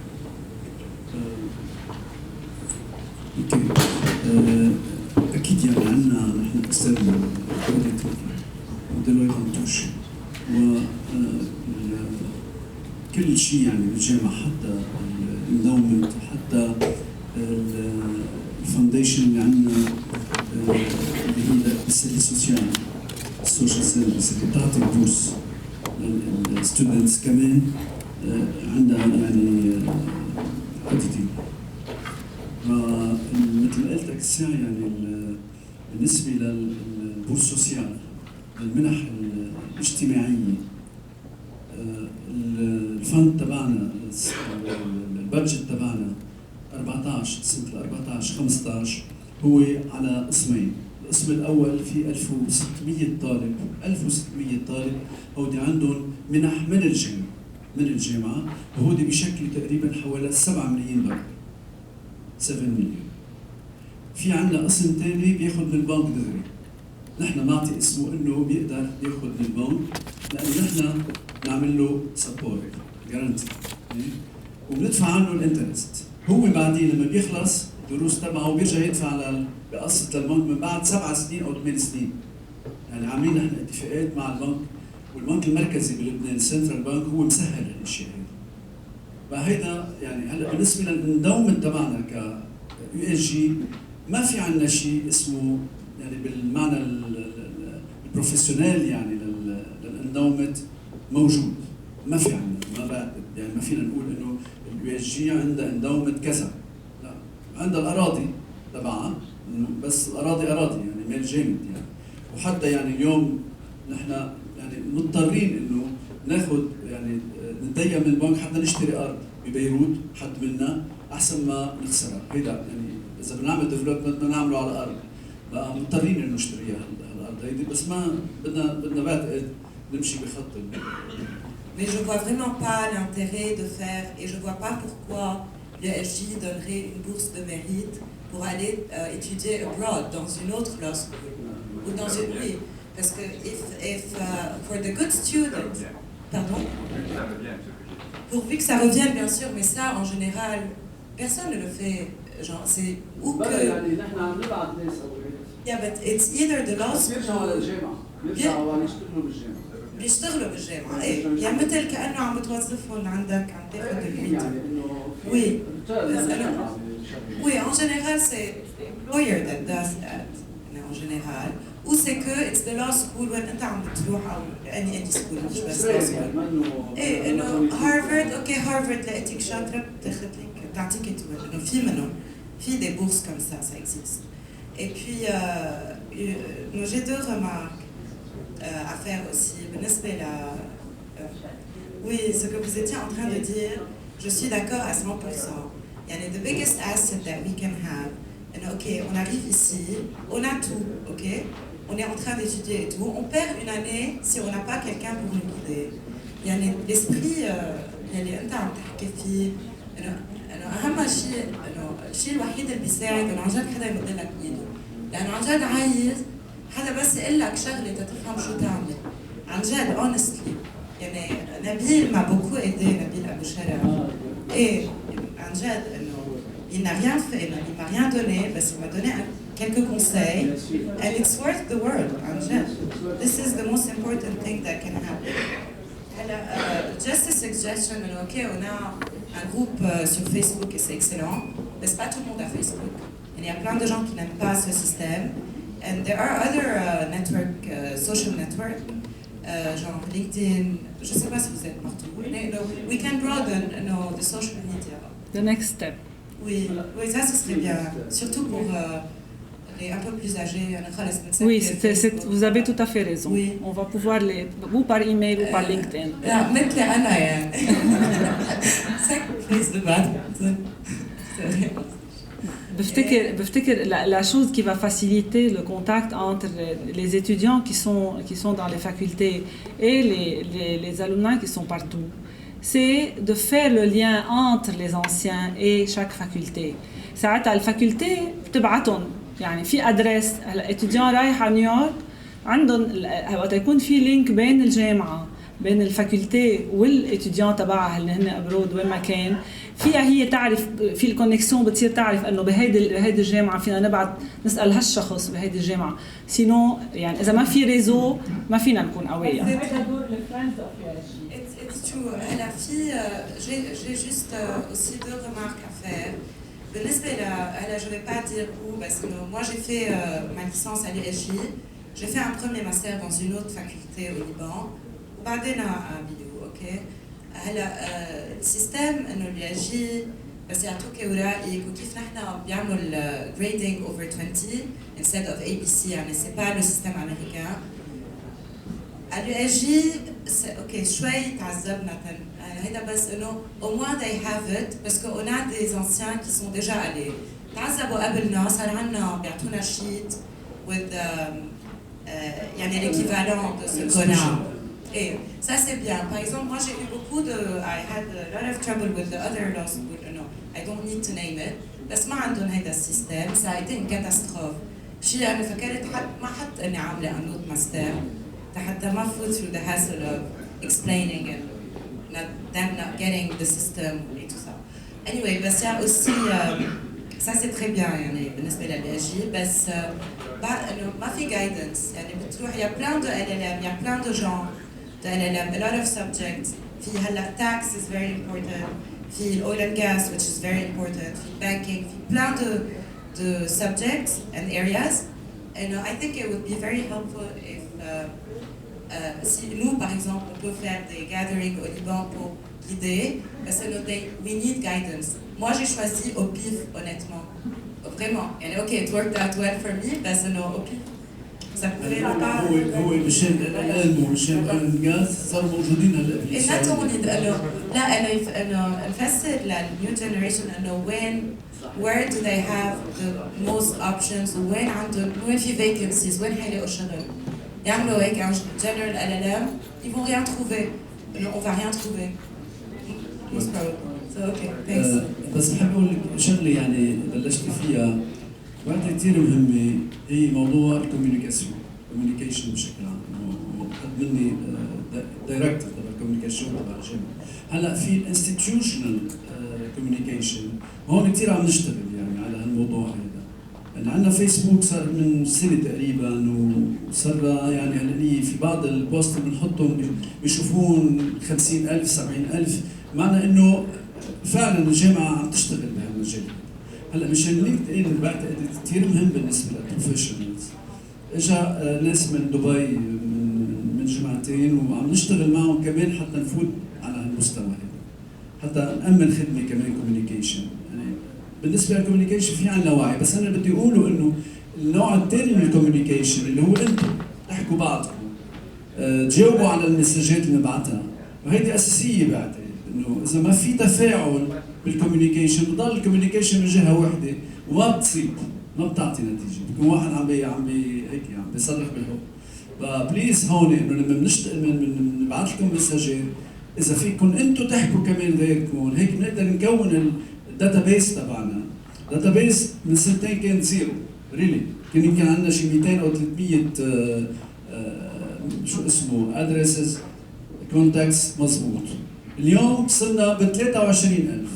أكيد يعني عندنا نحن external auditor ودلوقتي منتوش وكل شيء يعني بالجامعة حتى الendowment حتى الفاونديشن اللي عندنا اللي هي السيرفيس سوسيال السوشيال سيرفيس اللي بتعطي بورس للستودنتس كمان عندها يعني auditing. مثل ما قلت الساعة يعني بالنسبة للبورس سوسيال المنح الاجتماعية الفند تبعنا البادجت تبعنا 14 سنة 14 15 هو على قسمين. القسم الأول في 1600 طالب 1600 طالب هودي عندهم منح من الجامعة وهودي بشكل تقريبا حوالي 7 مليون دولار 7 مليون. في عندنا قسم ثاني بياخذ من البنك دغري. نحن نعطي اسمه انه بيقدر ياخذ من البنك لانه نحن نعمل له سبورت جارانتي وبندفع عنه الانترست. هو بعدين لما بيخلص الدروس تبعه بيرجع يدفع بقسط للبنك من بعد 7 سنين او 8 سنين. يعني عاملين نحن اتفاقات مع البنك والبنك المركزي بلبنان السنترال بنك هو مسهل هالاشياء هي. فهيدا يعني هلا بالنسبه للاندومنت تبعنا ك USJ ما في عندنا شيء اسمه يعني بالمعنى البروفيشنال يعني للاندومنت موجود. ما في عندنا ما بعد يعني ما فينا نقول انه USJ عندها اندومنت كذا. لا عندها الاراضي تبعها بس الاراضي يعني مال جامد يعني. وحتى يعني اليوم نحن يعني مضطرين انه ناخذ يعني نتضيق من البنك حتى نشتري ارض ببيروت حد منا احسن ما نخسرها. هيدا يعني اذا بنعمل ديفلوبمنت بدنا نعمله على ارض بقى مضطرين انه نشتريها الارض هيدي بس ما بدنا بعتقد نمشي بخط. Mais je vois vraiment pas l'intérêt de faire et je vois pas pourquoi l'USJ donnerait une bourse de mérite pour aller étudier abroad dans une autre law school ou dans une oui parce que if for the good students pardon pourvu que ça revienne bien sûr mais ça en général personne ne le fait genre c'est ou que yeah but it's either the law school بيشتغلوا بالجامعة يعني مثل كأنه عم بتوظفهم عندك عم تاخذ الميتر oui oui en général c'est employer that does that en général ou c'est que it's the law school وين انت عم بتروح او any school مش بس law school ايه انه هارفارد اوكي هارفارد لقيتك شاطرة بتاخذ لك بتعطيك توجه انه في منهم في des bourses comme ça existe et puis j'ai 2 remarques à faire aussi. Oui, ce que vous étiez en train de dire, je suis d'accord à 100%. Yani the biggest asset that we can have, and ok, on arrive ici, on a tout, ok, on est en train d'étudier et tout, on perd une année si on n'a pas quelqu'un pour nous guider. Yani l'esprit, yani أنت عم تحكي فيه، إنه أهم شيء الشيء الوحيد اللي بيساعد إنه عن جد حدا يمد لك إيده، لأنه عن جد عايز حدا بس يقول لك شغله تتفهم شو تعمل عن جد honestly يعني نبيل m'a beaucoup aidé نبيل أبو شرف et عن جد إنه il n'a rien fait il m'a rien donné بس il m'a donné quelques conseils and it's worth the world عن جد this is the most important thing that can happen هلا just a suggestion إنه ok on a un groupe sur Facebook et c'est excellent mais pas tout le monde a Facebook il y a plein de gens qui n'aiment pas ce système. And there are other social network, genre LinkedIn. Je ne sais pas si vous êtes partout. We can broaden the social media. The next step. Oui, ça ce serait bien. Surtout pour les un peu plus âgés, Oui, vous avez tout à fait raison. Oui. On va pouvoir les ou par email ou par LinkedIn. لا مثلي أنا يعني. بفتكر la chose qui va faciliter le contact entre les étudiants qui sont dans les facultés et les alumni qui sont partout, c'est de faire le lien entre les anciens et chaque faculté. ساعتها الفاكولتي بتبعتهم يعني في ادريس الاتيديان رايح على نيويورك عندهم وقت يكون في لينك بين الجامعه بين الفاكولتي والاتيديان تبعها اللي هن ابرود وين ما كان فيها هي تعرف في الكونكسيون بتصير تعرف انه بهيدي الجامعه فينا نبعت نسال هالشخص بهيدي الجامعه سينو يعني اذا ما في ريزو ما فينا نكون قويه. It's true. هلا في j'ai juste aussi deux remarques à faire. بالنسبة là, je ne vais pas dire où, parce que moi j'ai fait ma licence à l'USJ, j'ai fait un premier master dans une autre faculté au Liban, وبعدين à Bidou, ok. هلا السيستم إنه الUSJ بس يعطوك أوراق وكيف نحن بيعمل grading over 20 instead of ABC يعني c'est pas le système américain. À l'USJ ok شوي تعذبنا هيدا بس انه au moins they have it parce qu'on a des anciens qui sont déjà allés تعذبوا قبلنا صار عنا بيعطونا sheet with يعني l'équivalent de ce qu'on a. Et ça c'est bien. Par exemple, moi j'ai eu beaucoup de I had a lot of trouble with the other law school. No, I don't need to name it. بس ما عندهم هيدا السيستم. Ça a été une catastrophe. شيء أنا فكرت ما حط إني عاملة un autre master حتى ما فوت through the hassle of explaining and them not getting the system et tout ça. Anyway, بس il y a aussi ça c'est très bien يعني بالنسبة للUSJ بس إنه ما في guidance يعني بتروح il y a plein de LLM, il y a plein de gens de LLM, a lot of subjects. في هلا tax is very important. في oil and gas which is very important. في banking, في plein de subjects and areas. And I think it would be very helpful if si nous, par exemple, on peut faire des gatherings au Liban pour guider, parce que we need guidance. Moi, j'ai choisi au pif, honnêtement. Vraiment. And okay, it worked out well for me, parce que au pif, ça pouvait pas... هو مشان الآن ومشان الناس صاروا موجودين هلا في لا أنا نفسر للنيو جنريشن إنه where do they have the most options وين عندهم وين في vacancies وين حيلاقوا شغل. يعملوا هيك un general LLM, ils vont rien trouver. On va rien trouver. Most probably. So okay, thanks. بس بحب أقول لك شغلة يعني بلشت فيها وحدة كثير مهمة هي موضوع الكوميونيكيشن بشكل عام. حد مني دايركتور تبع الكوميونيكيشن تبع الجامعة. هلا في الانستتيوشنال كوميونيكيشن هون كثير عم نشتغل يعني على هالموضوع هذا. يعني عندنا فيسبوك صار من سنة تقريبا وصار يعني هلا في بعض البوست اللي بنحطهم بيشوفون 50,000 70,000 معنى انه فعلا الجامعة عم تشتغل بهالمجال. هلا مشان لينكد ان بعتقد كثير مهم بالنسبة للبروفيشنالز. اجى ناس من دبي من جمعتين وعم نشتغل معهم كمان حتى نفوت على هالمستوى هذا. حتى نأمن خدمة كمان كوميونيكيشن. بالنسبه للكوميونيكيشن في عندنا وعي بس انا بدي اقوله انه النوع الثاني من الكوميونيكيشن اللي هو انتم تحكوا بعضكم تجاوبوا على المسجات اللي نبعتها وهيدي اساسيه بعتقد انه اذا ما في تفاعل بالكوميونيكيشن بضل الكوميونيكيشن من جهه واحده وما بتصيب ما بتعطي نتيجه بكون واحد عم هيك عم بيصرخ بالحب فبليز هون انه لما بنبعث لكم مسجات اذا فيكم انتم تحكوا كمان غيركم هيك بنقدر نكون الداتابيس تبعنا. الداتابيس من سنتين كان زيرو ريلي كان يمكن عندنا شي 200 او 300 شو اسمه ادريسز كونتاكتس مضبوط. اليوم صرنا ب 23,000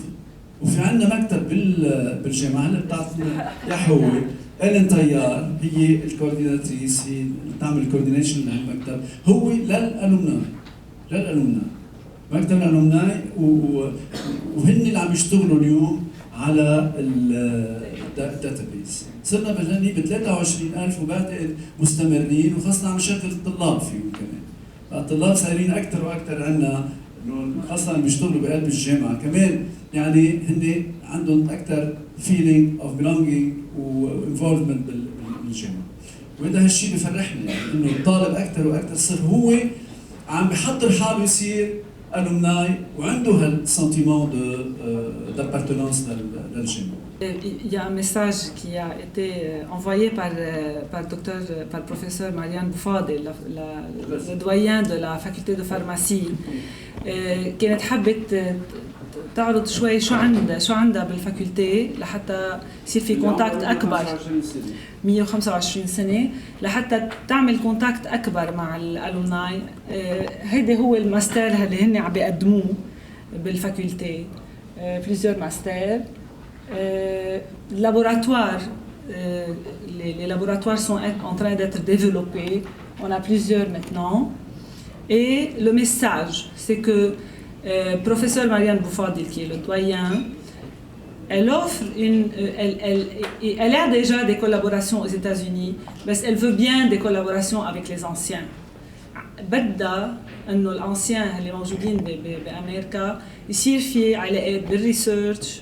وفي عندنا مكتب بالجامعه هلا بتعطينا يا حوي الين طيار هي الكورديناتريس هي بتعمل كوردينيشن لهالمكتب هو للالومناي مكتب الالومناي وهن اللي عم يشتغلوا اليوم على الداتابيس. صرنا بالهني ب 23,000 وبعتقد مستمرين وخاصة عم نشغل الطلاب فيهم كمان. الطلاب صايرين أكثر وأكثر عنا إنه خاصة اللي بيشتغلوا بقلب الجامعة كمان يعني هن عندهم أكثر feeling of belonging و involvement بالجامعه. وهذا هالشيء بفرحني يعني انه الطالب اكثر واكثر صار هو عم بحضر حاله يصير alumni وعنده هالسنتيمون d'appartenance للجامعه. Il y a un message qui a été envoyé par professeur Marianne Boufadel, le doyen de la faculté de pharmacie, كانت حابة تعرض شوي شو عندها بالفاكولتي لحتى يصير في كونتاكت أكبر 125 سنة لحتى تعمل كونتاكت أكبر مع الألومناي. هيدا هو الماستر اللي هن عم بيقدموه بالفاكولتي. plusieurs masters. Les laboratoires sont en train d'être développés. On a plusieurs maintenant. Et le message, c'est que professeur Marianne Boufadel, qui est le doyen, elle offre elle a déjà des collaborations aux États-Unis, mais elle veut bien des collaborations avec les anciens. بدها انه الانسيان اللي موجودين بامريكا يصير في علاقات بالريسيرش،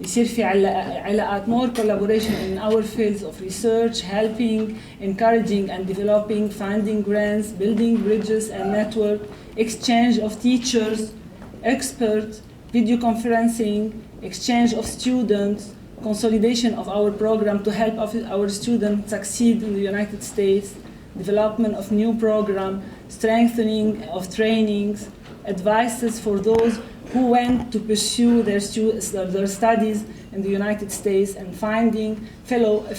يصير في علاقات more collaboration in our fields of research, helping, encouraging and developing, finding grants, building bridges and network, exchange of teachers, experts, video conferencing, exchange of students, consolidation of our program to help our students succeed in the United States, development of new program, strengthening of trainings, advices for those who went to pursue their studies in the United States, and finding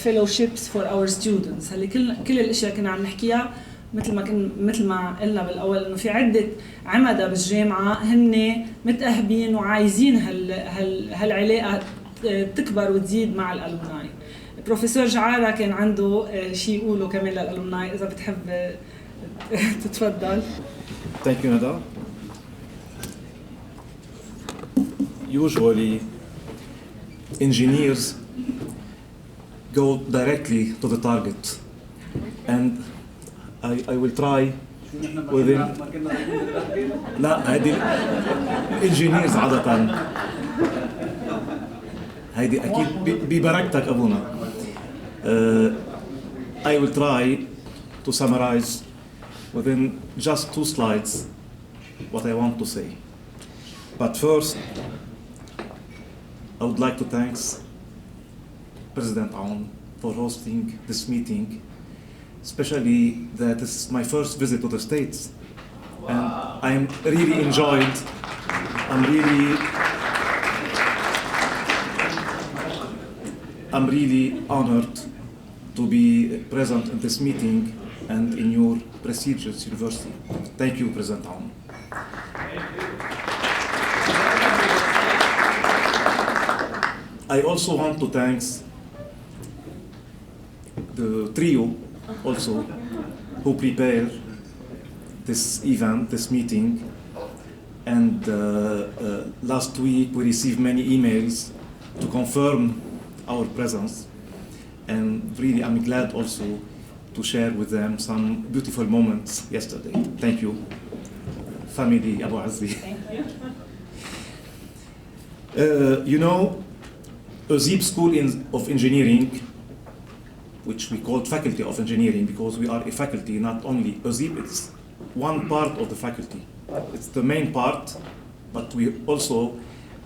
fellowships for our students. هاللي كل الاشياء كنا عم نحكيها مثل ما قلنا بالاول انه في عده عمدة بالجامعه هن متاهبين وعايزين هالعلاقه تكبر وتزيد مع الالومناي. بروفيسور جعارة كان عنده شيء يقوله كمان للالومناي، اذا بتحب تتفضل. Thank you, Nada. Usually, engineers go directly to the target, and I will try within. لا هذه engineers عادة هيدي أكيد ببركتك أبونا. I will try to summarize within just 2 slides what I want to say. But first, I would like to thank President Aoun for hosting this meeting, especially that this is my first visit to the States, and I'm really enjoyed. I'm really honored to be present in this meeting and in your prestigious university. Thank you, President Aoun. I also want to thank the trio also who prepared this event, this meeting, and last week we received many emails to confirm our presence, and really I'm glad also to share with them some beautiful moments yesterday. Thank you, family Abu Azzi. Thank you. You know, USJ School of Engineering, which we call Faculty of Engineering because we are a faculty, not only USJ, it's one part of the faculty. It's the main part, but we also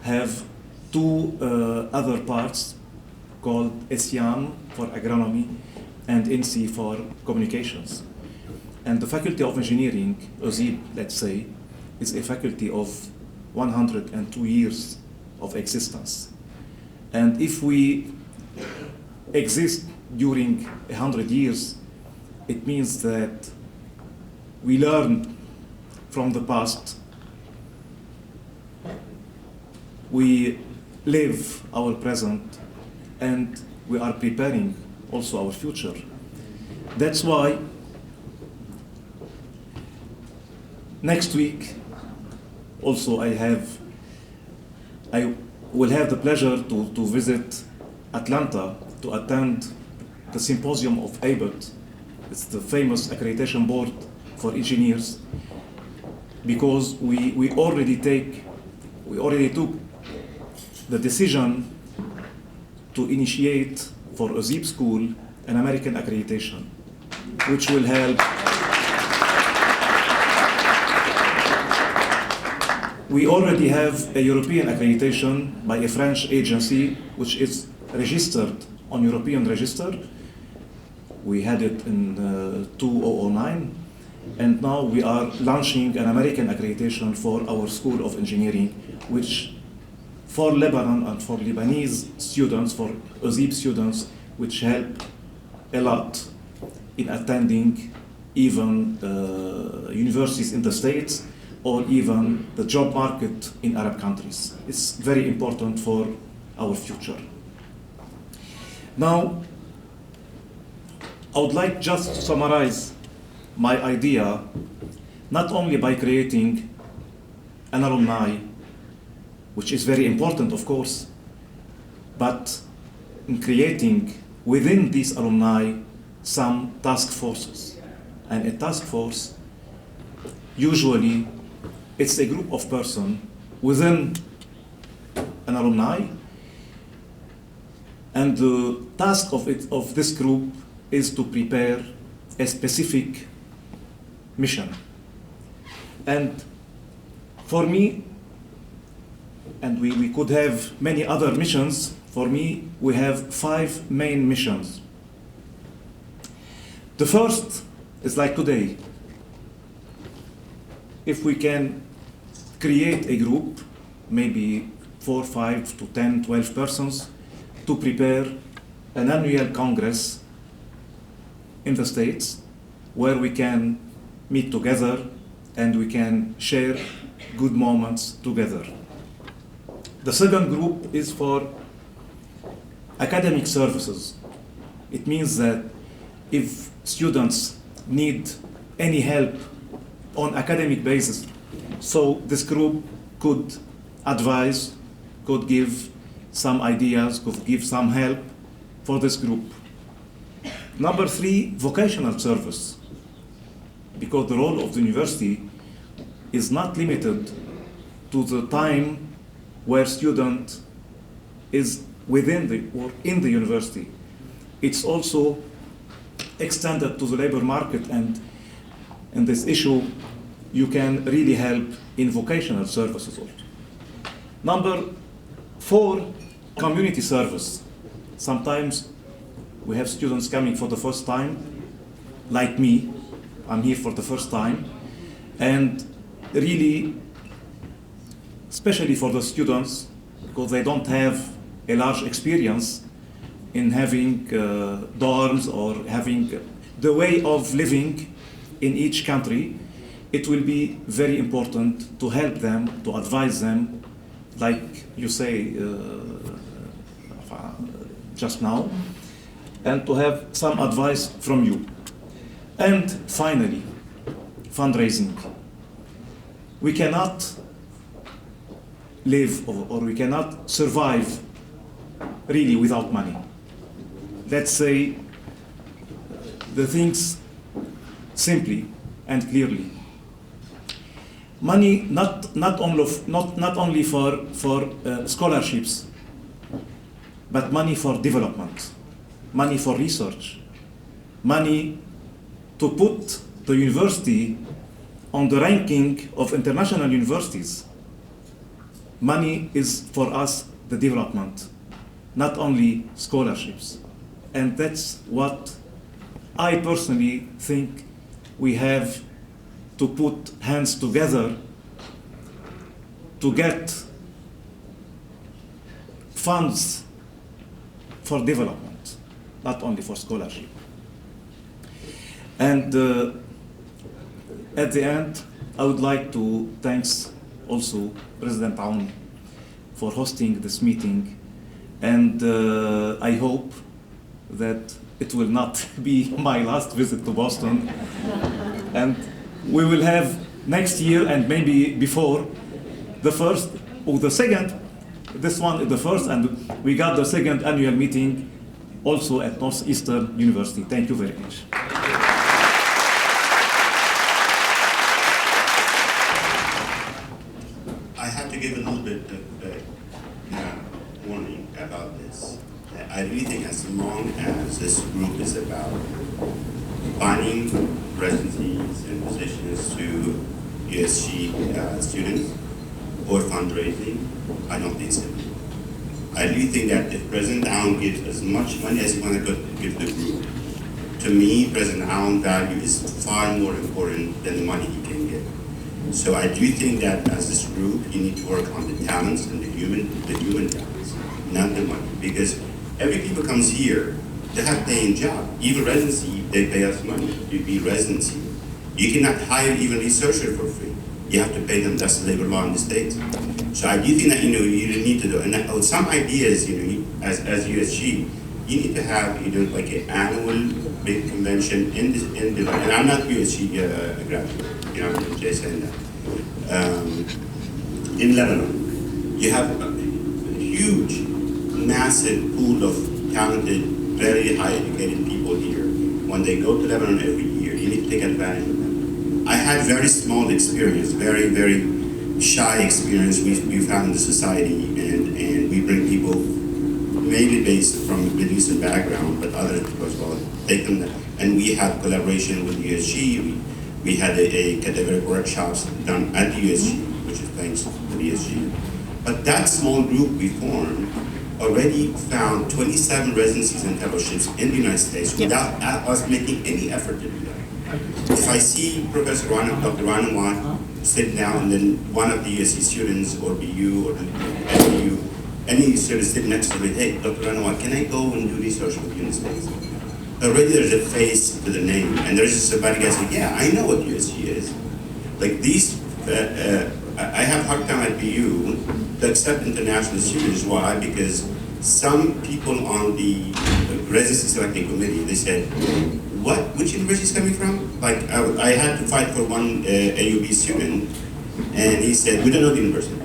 have 2 other parts called SYAM for agronomy and NC for communications. And the Faculty of Engineering, USJ, let's say, is a faculty of 102 years of existence. And if we exist during 100 years, it means that we learn from the past, we live our present, and we are preparing also our future. That's why next week also I will have the pleasure to visit Atlanta to attend the symposium of ABET. It's the famous accreditation board for engineers, because we already took the decision to initiate for USJ School an American accreditation, which will help. We already have a European accreditation by a French agency, which is registered on European register. We had it in 2009, and now we are launching an American accreditation for our School of Engineering, which for Lebanon and for Lebanese students, for USIB students, which help a lot in attending even universities in the States or even the job market in Arab countries. It's very important for our future. Now, I would like just to summarize my idea, not only by creating an alumni, which is very important, of course, but in creating within these alumni some task forces. And a task force, usually, it's a group of persons within an alumni, and the task of this group is to prepare a specific mission. And for me, and we could have many other missions, for me, we have 5 main missions. The first is like today. If we can create a group, maybe 4, 5 to 10, 12 persons, to prepare an annual congress in the States where we can meet together and we can share good moments together. The second group is for academic services. It means that if students need any help on academic basis, so this group could advise, could give some ideas, could give some help for this group. Number 3, vocational service, because the role of the university is not limited to the time where student is within or in the university. It's also extended to the labor market, and in this issue, you can really help in vocational services also. Number 4, community service. Sometimes we have students coming for the first time, like me. I'm here for the first time, and really, especially for the students, because they don't have a large experience in having dorms or having the way of living in each country, it will be very important to help them, to advise them, like you say just now, and to have some advice from you. And finally, fundraising. We cannot live or we cannot survive really without money. Let's say the things simply and clearly. Money not only for scholarships, but money for development, money for research, money to put the university on the ranking of international universities. Money is for us the development, not only scholarships. And that's what I personally think we have to put hands together to get funds for development, not only for scholarship. And at the end, I would like to thank also President Aoun for hosting this meeting, and I hope that it will not be my last visit to Boston, and we will have next year and maybe before the first or the second. This one is the first, and we got the second annual meeting also at Northeastern University. Thank you very much. I have to give a little bit of warning about this. I really think as long as this group is about. Combining residencies and positions to USG students or fundraising, I don't think so. I do think that if President Aoun gives as much money as he wants to give the group, to me, President Aoun's value is far more important than the money he can give. So I do think that as this group, you need to work on the talents and the human talents, not the money. Because every people comes here, they have paying job. Even residency, they pay us money to be residency. You cannot hire even researcher for free. You have to pay them. That's the labor law in the States. So I do think that, you need to do, and some ideas, as USG, you need to have, like an annual big convention in the, and I'm not USG graduate, I'm just saying that. In Lebanon, you have a huge, massive pool of talented, very high educated people here. When they go to Lebanon every year, you need to take advantage of them. I had very small experience, very, very shy experience we found in the society, and we bring people mainly based from Middle Eastern background, but other people as well. Take them there. And we had collaboration with USG. We had a cadaveric workshops done at the USG, which is thanks to the USG. But that small group we formed already found 27 residencies and fellowships in the United States without us making any effort to do that. If I see Professor Dr. Ranawat sit down, and then one of the USC students, or BU, or NBU, any student sit next to me, hey, Dr. Ranawat, can I go and do research with you in the States? Already there's a face to the name, and there's just somebody guy saying, yeah, I know what USG is. Like these, I have a hard time at BU to accept international students. Why? Because some people on the residency selecting committee, they said, which university is coming from? Like, I had to fight for one AUB student, and he said, we don't know the university.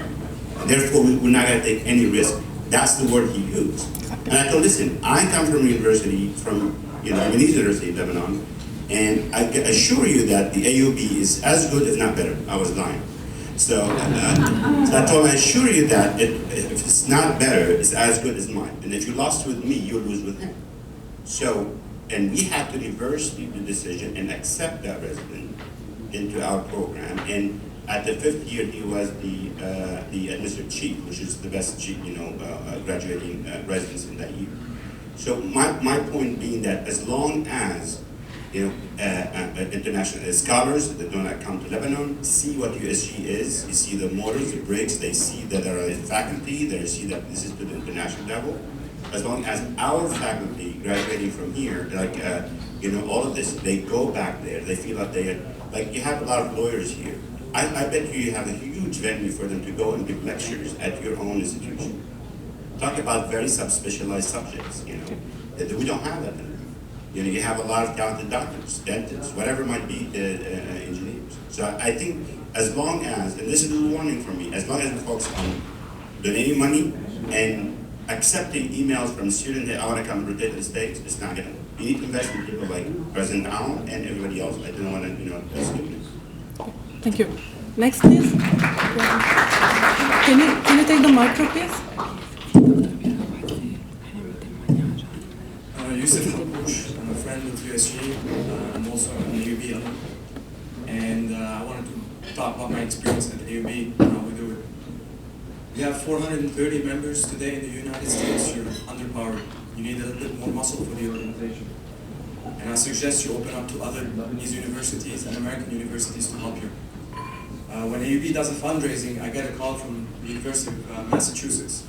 Therefore, we're not going to take any risk. That's the word he used. And I told, listen, I come from a university, from Lebanese University of Lebanon, and I can assure you that the AUB is as good, if not better. I was lying. So I told him, I assure you that if it's not better, it's as good as mine. And if you lost with me, you'll lose with him. So, and we had to reverse the decision and accept that resident into our program. And at the 5th year, he was the administrative chief, which is the best chief, graduating residents in that year. So my point being that as long as international scholars that do not come to Lebanon see what USG is, you see the mortars, the bricks, they see that there are faculty, they see that this is to the international level. As long as our faculty graduating from here, like all of this, they go back there, they feel that they, like you have a lot of lawyers here. I bet you have a huge venue for them to go and give lectures at your own institution. Talk about very subspecialized subjects, that we don't have that. You have a lot of talented doctors, dentists, whatever it might be, engineers. So I think as long as, and this is a warning for me, as long as we focus on donating money and accepting emails from students that I want to come and rotate to the States, it's not going to. You need to invest in people like President Aoun and everybody else. I don't want to, assume this. Thank you. Next, please. Can you take the micro, please? Yusuf Kapush. I'm a friend with USG. I'm also an AUB alumni. And I wanted to talk about my experience at the AUB and how we do it. We have 430 members today in the United States. You're underpowered. You need a little bit more muscle for the organization. And I suggest you open up to other Lebanese universities and American universities to help you. When AUB does a fundraising, I get a call from the University of Massachusetts.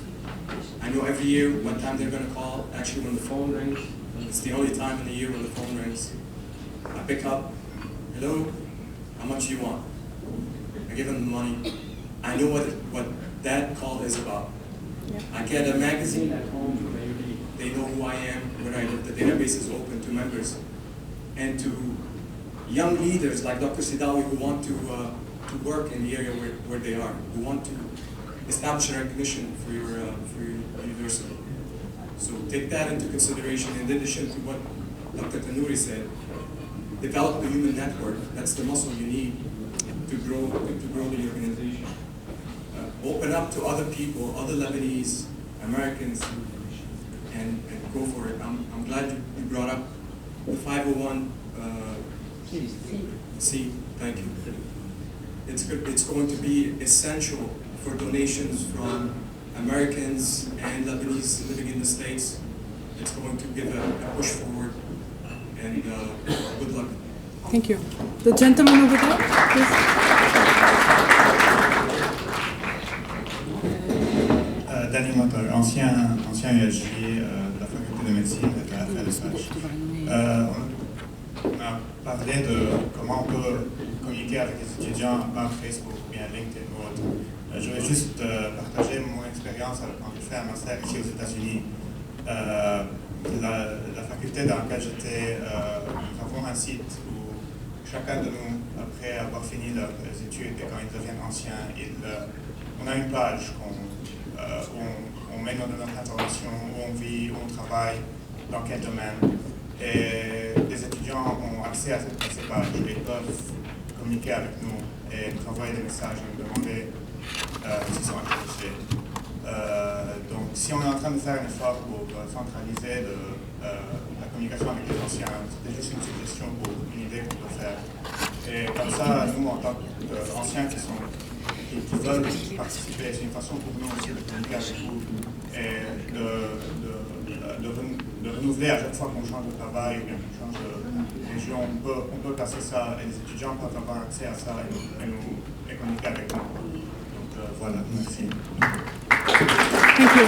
I know every year what time they're going to call. Actually, when the phone rings, it's the only time in the year when the phone rings. I pick up, hello, how much do you want? I give them the money. I know what that call is about. Yeah. I get a magazine at home from AUB. They know who I am, where I live. The database is open to members. And to young leaders like Dr. Sidawi who want to work in the area where they are, who want to establish a recognition for your university. So take that into consideration in addition to what Dr. Tanuri said. Develop the human network. That's the muscle you need to grow the organization. Open up to other people, other Lebanese, Americans, and go for it. I'm glad you brought up the 501 C. Thank you. It's going to be essential for donations from Americans and Lebanese living in the States. It's going to give a push forward, and good luck. Thank you. The gentleman over there, please. Danny Motter, ancien USJ de la faculté de médecine de la FLSH. On a parlé de comment on peut communiquer avec les étudiants par Facebook, bien LinkedIn ou autre. Je vais juste partager mon expérience quand j'ai fait un master ici aux États-Unis. La faculté dans laquelle j'étais, nous avons un site où chacun de nous, après avoir fini leurs études et quand ils deviennent anciens, on a une page où on met notre information, où on vit, où on travaille, dans quel domaine. Et les étudiants ont accès à ces pages et peuvent communiquer avec nous et nous envoyer des messages et nous demander s'ils sont intéressés. Donc, si on est en train de faire un effort pour centraliser la communication avec les anciens, c'était juste une suggestion pour une idée qu'on peut faire. Et comme ça, nous, en tant qu'anciens qui veulent participer, c'est une façon pour nous aussi de communiquer avec vous et de renouveler à chaque fois qu'on change de travail ou bien qu'on change de région. On peut passer ça et les étudiants peuvent avoir accès à ça et communiquer avec nous. Donc voilà, merci. Thank you.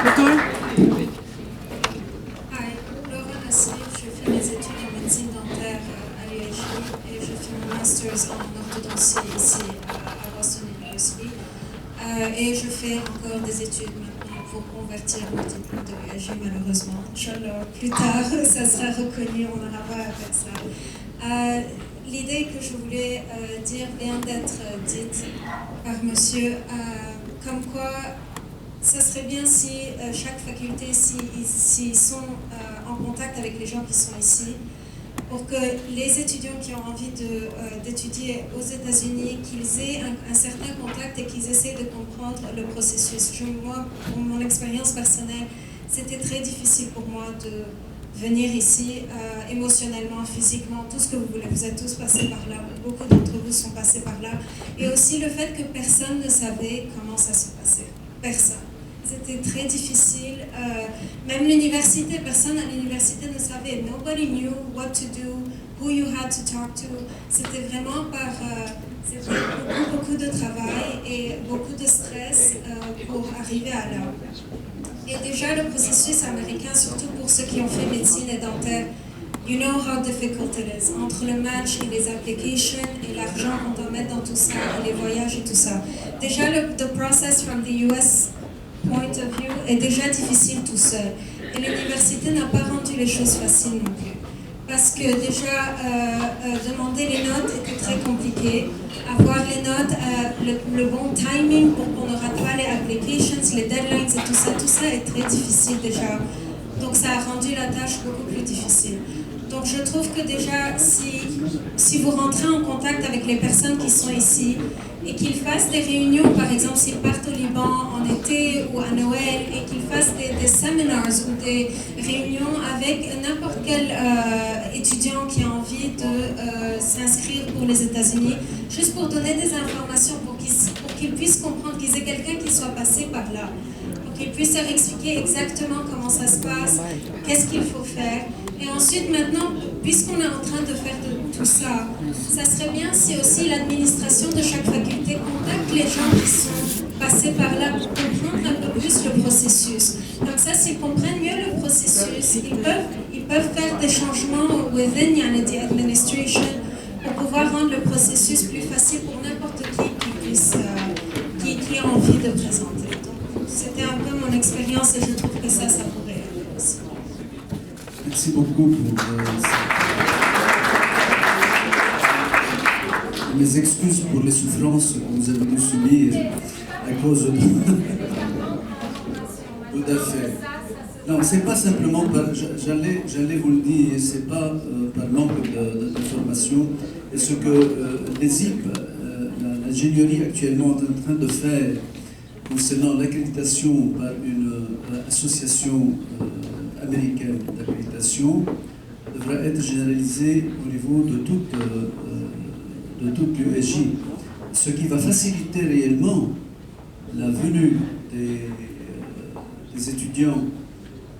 Victor? Hi, Laura Nassir, je fais mes études en médecine dentaire à l'USJ et je fais mon master's en orthodontie ici à Boston University. Et je fais encore des études maintenant pour convertir mon diplôme de l'USJ malheureusement. Inch'Allah, plus tard, ça sera reconnu, on aura pas à faire ça. L'idée que je voulais dire vient d'être dite par monsieur, comme quoi ça serait bien si chaque faculté, s'ils sont en contact avec les gens qui sont ici, pour que les étudiants qui ont envie d'étudier aux États-Unis, qu'ils aient un certain contact et qu'ils essaient de comprendre le processus. Moi, pour mon expérience personnelle, c'était très difficile pour moi de venir ici émotionnellement, physiquement, tout ce que vous voulez. Vous êtes tous passés par là, beaucoup d'entre vous sont passés par là. Et aussi le fait que personne ne savait comment ça se passait. Personne. C'était très difficile. Même l'université, personne à l'université ne savait. Nobody knew what to do, who you had to talk to. C'était vraiment c'était beaucoup de travail et beaucoup de stress pour arriver à là. Et déjà, le processus américain, surtout pour ceux qui ont fait médecine et dentaire, you know how difficult it is. Entre le match et les applications et l'argent qu'on doit mettre dans tout ça, et les voyages et tout ça. Déjà, the process from the US point of view est déjà difficile tout seul. Et l'université n'a pas rendu les choses faciles non plus. Parce que déjà, demander les notes était très compliqué. Avoir les notes, le bon timing pour qu'on ne rate pas les applications, les deadlines et tout ça est très difficile déjà. Donc ça a rendu la tâche beaucoup plus difficile. Donc je trouve que déjà, si vous rentrez en contact avec les personnes qui sont ici et qu'ils fassent des réunions, par exemple s'ils partent au Liban en été ou à Noël et qu'ils fassent des seminars ou des réunions avec n'importe quel étudiant qui a envie de s'inscrire pour les États-Unis, juste pour donner des informations, pour qu'ils puissent comprendre, qu'ils aient quelqu'un qui soit passé par là, pour qu'ils puissent leur expliquer exactement comment ça se passe, qu'est-ce qu'il faut faire. Et ensuite, maintenant, puisqu'on est en train de faire tout ça, ça serait bien si aussi l'administration de chaque faculté contacte les gens qui sont passés par là pour comprendre un peu plus le processus. Comme ça, s'ils comprennent mieux le processus, ils peuvent faire des changements within the administration pour pouvoir rendre le processus plus facile pour n'importe qui a envie de présenter. Donc, c'était un peu mon expérience et je trouve que ça pourrait aider aussi. Merci beaucoup pour mes excuses pour les souffrances que vous avez dû subir à cause de... Tout à fait. Non, c'est pas simplement par... J'allais vous le dire, c'est pas par manque d'informations. Et ce que les IP, l'ingénierie actuellement est en train de faire concernant l'accréditation par association américaine d'accréditation devra être généralisée au niveau de toute l'USJ, ce qui va faciliter réellement la venue des étudiants,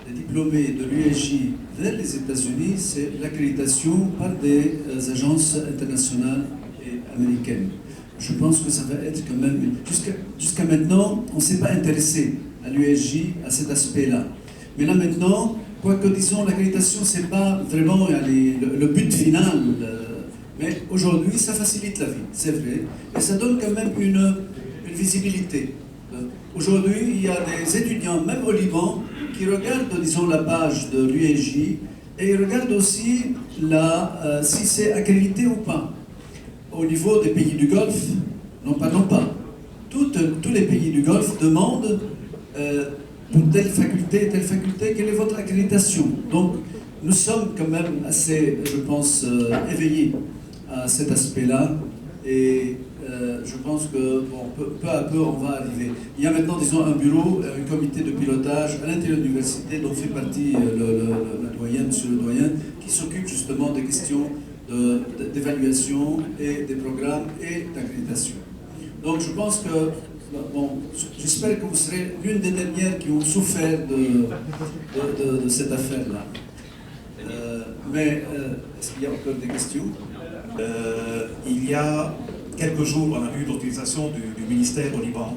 des diplômés de l'USJ vers les États-Unis, c'est l'accréditation par des agences internationales et américaines. Je pense que ça va être quand même... Jusqu'à maintenant, on ne s'est pas intéressé à l'USJ, à cet aspect-là. Mais là maintenant, quoique disons, l'accréditation, ce n'est pas vraiment le but final, mais aujourd'hui, ça facilite la vie, c'est vrai. Et ça donne quand même une visibilité. Aujourd'hui, il y a des étudiants, même au Liban, qui regardent, disons, la page de l'USJ et ils regardent aussi si c'est accrédité ou pas. Au niveau des pays du Golfe, n'en parlons pas. Tous les pays du Golfe demandent pour telle faculté, quelle est votre accréditation? Donc, nous sommes quand même assez, je pense, éveillés à cet aspect-là. Et je pense que peu à peu, on va arriver. Il y a maintenant, disons, un bureau, un comité de pilotage à l'intérieur de l'université dont fait partie le doyen, monsieur le doyen, qui s'occupe justement des questions d'évaluation et des programmes et d'accréditation. Donc je pense que, j'espère que vous serez l'une des dernières qui ont souffert de cette affaire-là. Mais est-ce qu'il y a encore des questions? Il y a quelques jours, on a eu l'autorisation du ministère au Liban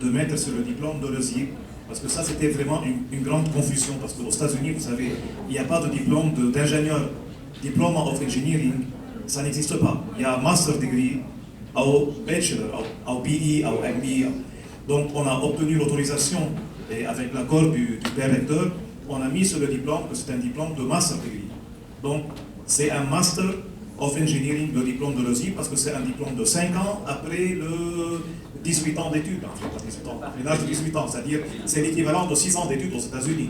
de mettre sur le diplôme de l'ESIC, parce que ça c'était vraiment une grande confusion, parce qu'aux États-Unis, vous savez, il n'y a pas de diplôme d'ingénieur, Diploma of Engineering, ça n'existe pas. Il y a Master Degree, ou Bachelor, ou BE, ou MBA. Donc on a obtenu l'autorisation, et avec l'accord du père recteur, on a mis sur le diplôme que c'est un diplôme de Master Degree. Donc c'est un Master of Engineering, le diplôme de l'ESI, parce que c'est un diplôme de 5 ans après le 18 ans d'études, en fait, pas 18 ans, après l'âge de 18 ans, c'est-à-dire c'est l'équivalent de 6 ans d'études aux États-Unis.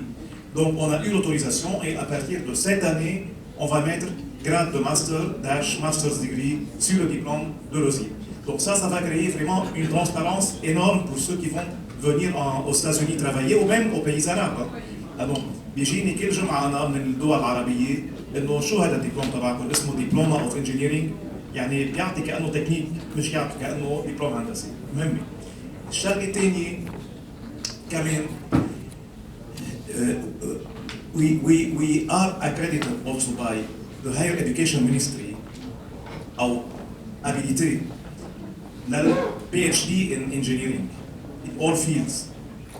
Donc on a eu l'autorisation et à partir de cette année, on va mettre grade de Master's Degree sur le diplôme de l'ESI. Donc ça va créer vraiment une transparence énorme pour ceux qui vont venir aux États-Unis travailler ou même aux pays arabes. Donc بيجيني كل جمعة أنا من الدول العربية إنه شو هذا الدبلوم تبعكم اسمه دبلوما أوف إنجينيرينج، يعني بيعطي كأنه تكنيك مش يعطي كأنه دبلوم هندسي. مهمة. الشغلة الثانية كمان we are accredited also by the Higher Education Ministry أو habilité لل PhD in Engineering in all fields.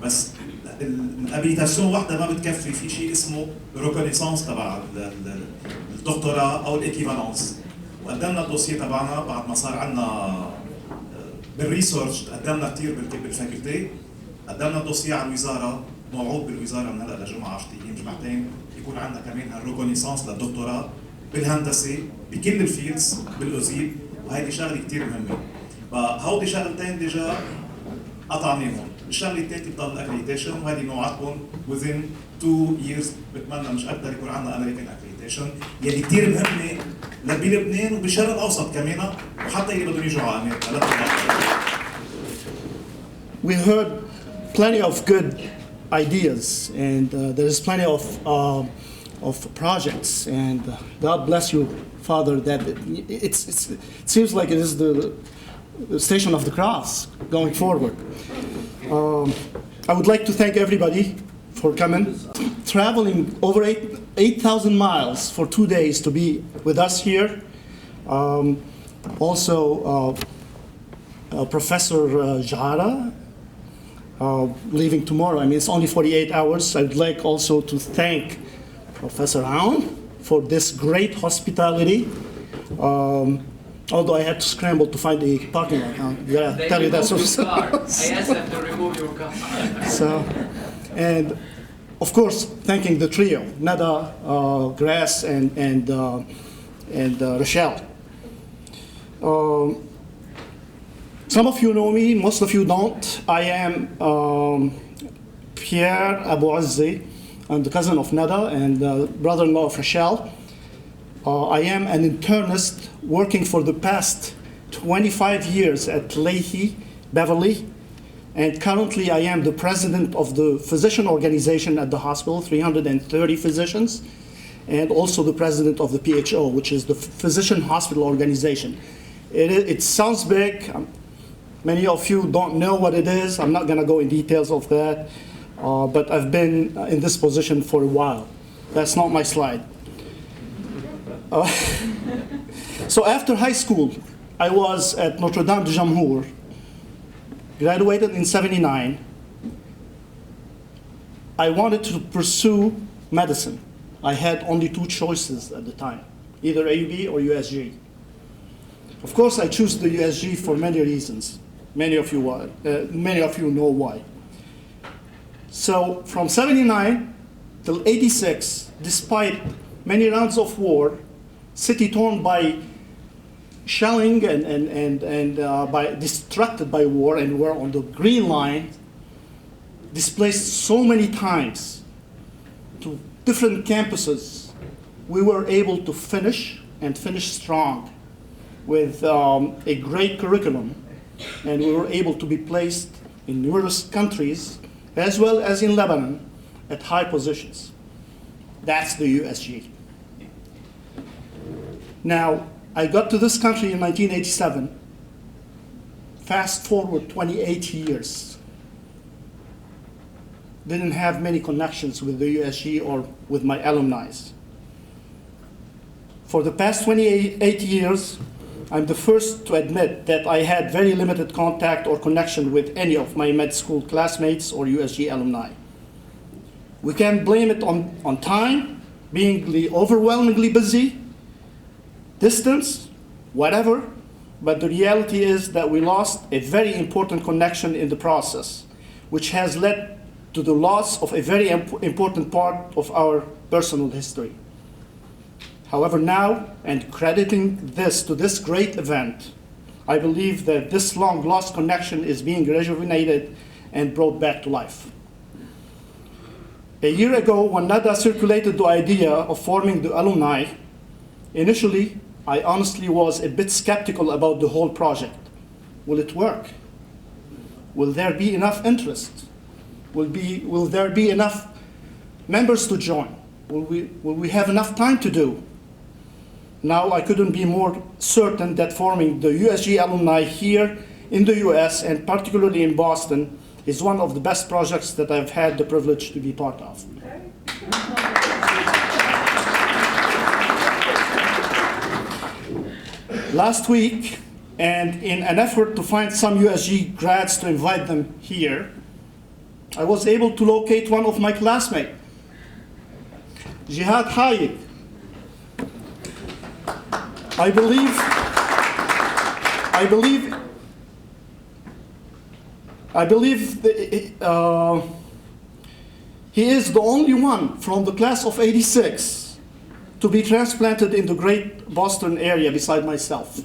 بس الهابيليتاسيون واحده ما بتكفي، في شيء اسمه ريكونيسانس تبع الدكتوراه او الايكيفالونس. وقدمنا الدوسيه تبعنا بعد ما صار عندنا بالريسيرش، قدمنا كثير بالفاكولتي، قدمنا الدوسيه على الوزاره، موعود بالوزاره من هلا لجمعه 10 ايام جمعتين يكون عندنا كمان هالريكونيسانس للدكتوراه بالهندسه بكل الفيلدز بالاوزيل، وهيدي شغله كثير مهمه. فهودي شغلتين ديجا قطعناهم. الشغله الثالثه بضل الاكريديتيشن، وهذه موعدكم within 2 years، بتمنى مش اكثر يكون عندنا امريكان اكريديتيشن يلي كثير مهمه بلبنان وبالشرق الاوسط كمان، وحتى اللي بدهم يجوا على امريكا. We heard plenty of good ideas, and there is plenty of projects, and God bless you, Father, that it seems like it is the Station of the Cross going forward. I would like to thank everybody for coming, traveling over 8,000 miles for 2 days to be with us here. Also, Professor Jara, leaving tomorrow. I mean, it's only 48 hours. I would like also to thank Professor Aoun for this great hospitality. Although I had to scramble to find the parking lot. Yeah, tell you that. So, I asked them to remove your car. So, and of course, thanking the trio, Nada, Grass, and Rochelle. Some of you know me, most of you don't. I am Pierre Abu Azzi. I'm the cousin of Nada and brother-in-law of Rochelle. I am an internist working for the past 25 years at Leahy, Beverly, And currently I am the president of the physician organization at the hospital, 330 physicians, and also the president of the PHO, which is the Physician Hospital Organization. It sounds big. Many of you don't know what it is. I'm not going to go in details of that, but I've been in this position for a while. That's not my slide. So after high school, I was at Notre Dame de Jamhour, graduated in '79. I wanted to pursue medicine. I had only two choices at the time, either AUB or USG. Of course, I chose the USG for many reasons. Many of you know why. So from '79 till '86, despite many rounds of war, city torn by shelling and distracted by war, and were on the green line, displaced so many times to different campuses, we were able to finish strong with a great curriculum, and we were able to be placed in numerous countries as well as in Lebanon at high positions. That's the USG. Now, I got to this country in 1987. Fast forward 28 years. Didn't have many connections with the USG or with my alumni. For the past 28 years, I'm the first to admit that I had very limited contact or connection with any of my med school classmates or USG alumni. We can blame it on time, being overwhelmingly busy, distance, whatever, but the reality is that we lost a very important connection in the process, which has led to the loss of a very important part of our personal history. However, now, and crediting this to this great event, I believe that this long lost connection is being rejuvenated and brought back to life. A year ago, when NADA circulated the idea of forming the alumni, initially, I honestly was a bit skeptical about the whole project. Will it work? Will there be enough interest? Will there be enough members to join? Will we have enough time to do? Now I couldn't be more certain that forming the USG alumni here in the US, and particularly in Boston, is one of the best projects that I've had the privilege to be part of. Last week, and in an effort to find some USG grads to invite them here, I was able to locate one of my classmates, Jihad Hayek. I believe that, he is the only one from the class of '86 to be transplanted in the great Boston area beside myself.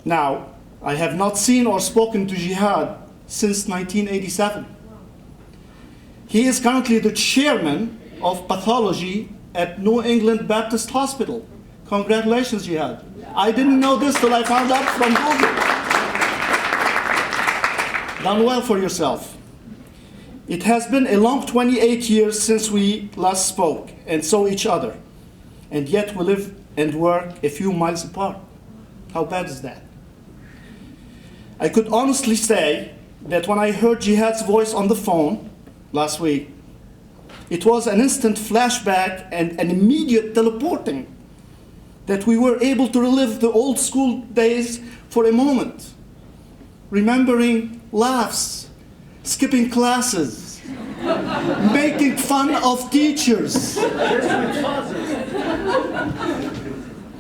Now, I have not seen or spoken to Jihad since 1987. He is currently the chairman of pathology at New England Baptist Hospital. Congratulations, Jihad. I didn't know this till I found out from Google. Done well for yourself. It has been a long 28 years since we last spoke and saw each other, and yet we live and work a few miles apart. How bad is that? I could honestly say that when I heard Jihad's voice on the phone last week, it was an instant flashback and an immediate teleporting, that we were able to relive the old school days for a moment, remembering laughs, skipping classes, making fun of teachers,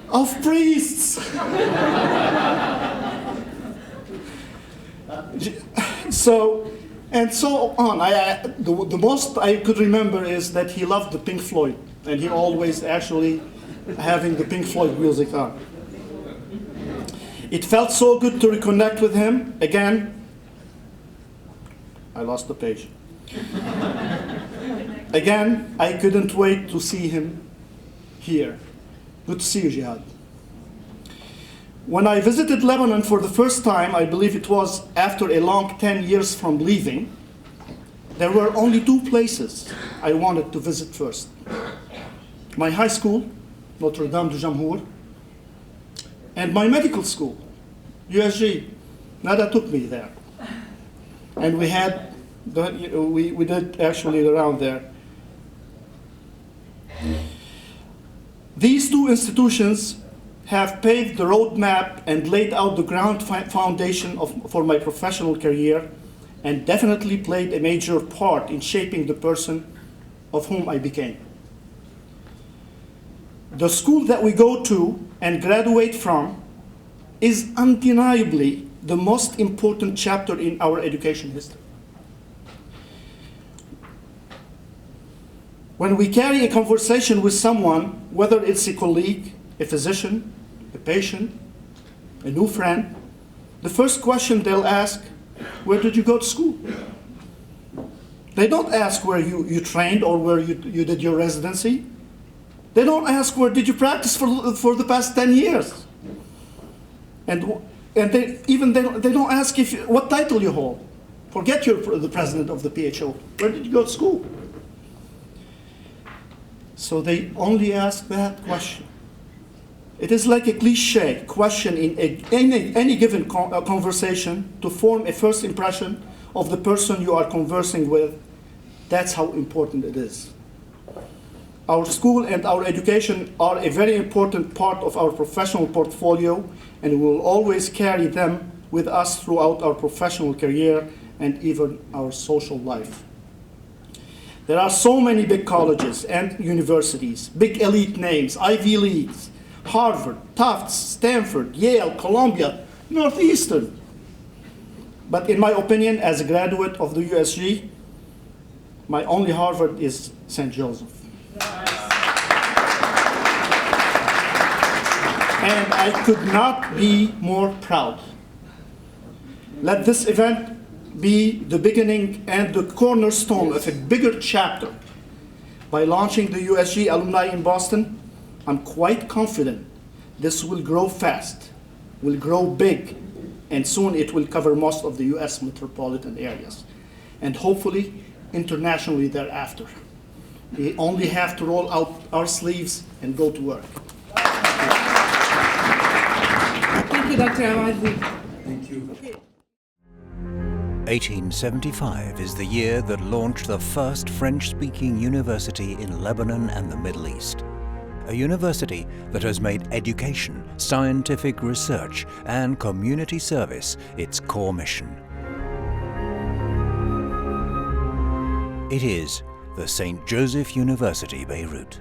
of priests. And so on. The most I could remember is that he loved the Pink Floyd, and he always actually having the Pink Floyd music on. It felt so good to reconnect with him again. I lost the page. Again, I couldn't wait to see him here. Good to see you, Jihad. When I visited Lebanon for the first time, I believe it was after a long 10 years from leaving, there were only two places I wanted to visit first. My high school, Notre Dame du Jamhour, and my medical school, USJ. Nada took me there. And we did actually around there. These two institutions have paved the roadmap and laid out the ground foundation for my professional career, and definitely played a major part in shaping the person of whom I became. The school that we go to and graduate from is undeniably the most important chapter in our education history. When we carry a conversation with someone, whether it's a colleague, a physician, a patient, a new friend, the first question they'll ask, where did you go to school? They don't ask where you trained or where you did your residency. They don't ask where did you practice for the past 10 years. And they don't ask what title you hold. Forget the president of the PHO. Where did you go to school? So they only ask that question. It is like a cliche question in any given conversation to form a first impression of the person you are conversing with. That's how important it is. Our school and our education are a very important part of our professional portfolio, and we will always carry them with us throughout our professional career and even our social life. There are so many big colleges and universities, big elite names, Ivy Leagues, Harvard, Tufts, Stanford, Yale, Columbia, Northeastern. But in my opinion, as a graduate of the USJ, my only Harvard is St. Joseph. And I could not be more proud. Let this event be the beginning and the cornerstone of a bigger chapter. By launching the USJ Alumni in Boston, I'm quite confident this will grow fast, will grow big, and soon it will cover most of the US metropolitan areas, and hopefully internationally thereafter. We only have to roll out our sleeves and go to work. Thank you, Dr. Awazi. Thank you. 1875 is the year that launched the first French-speaking university in Lebanon and the Middle East. A university that has made education, scientific research, and community service its core mission. It is the St. Joseph University, Beirut.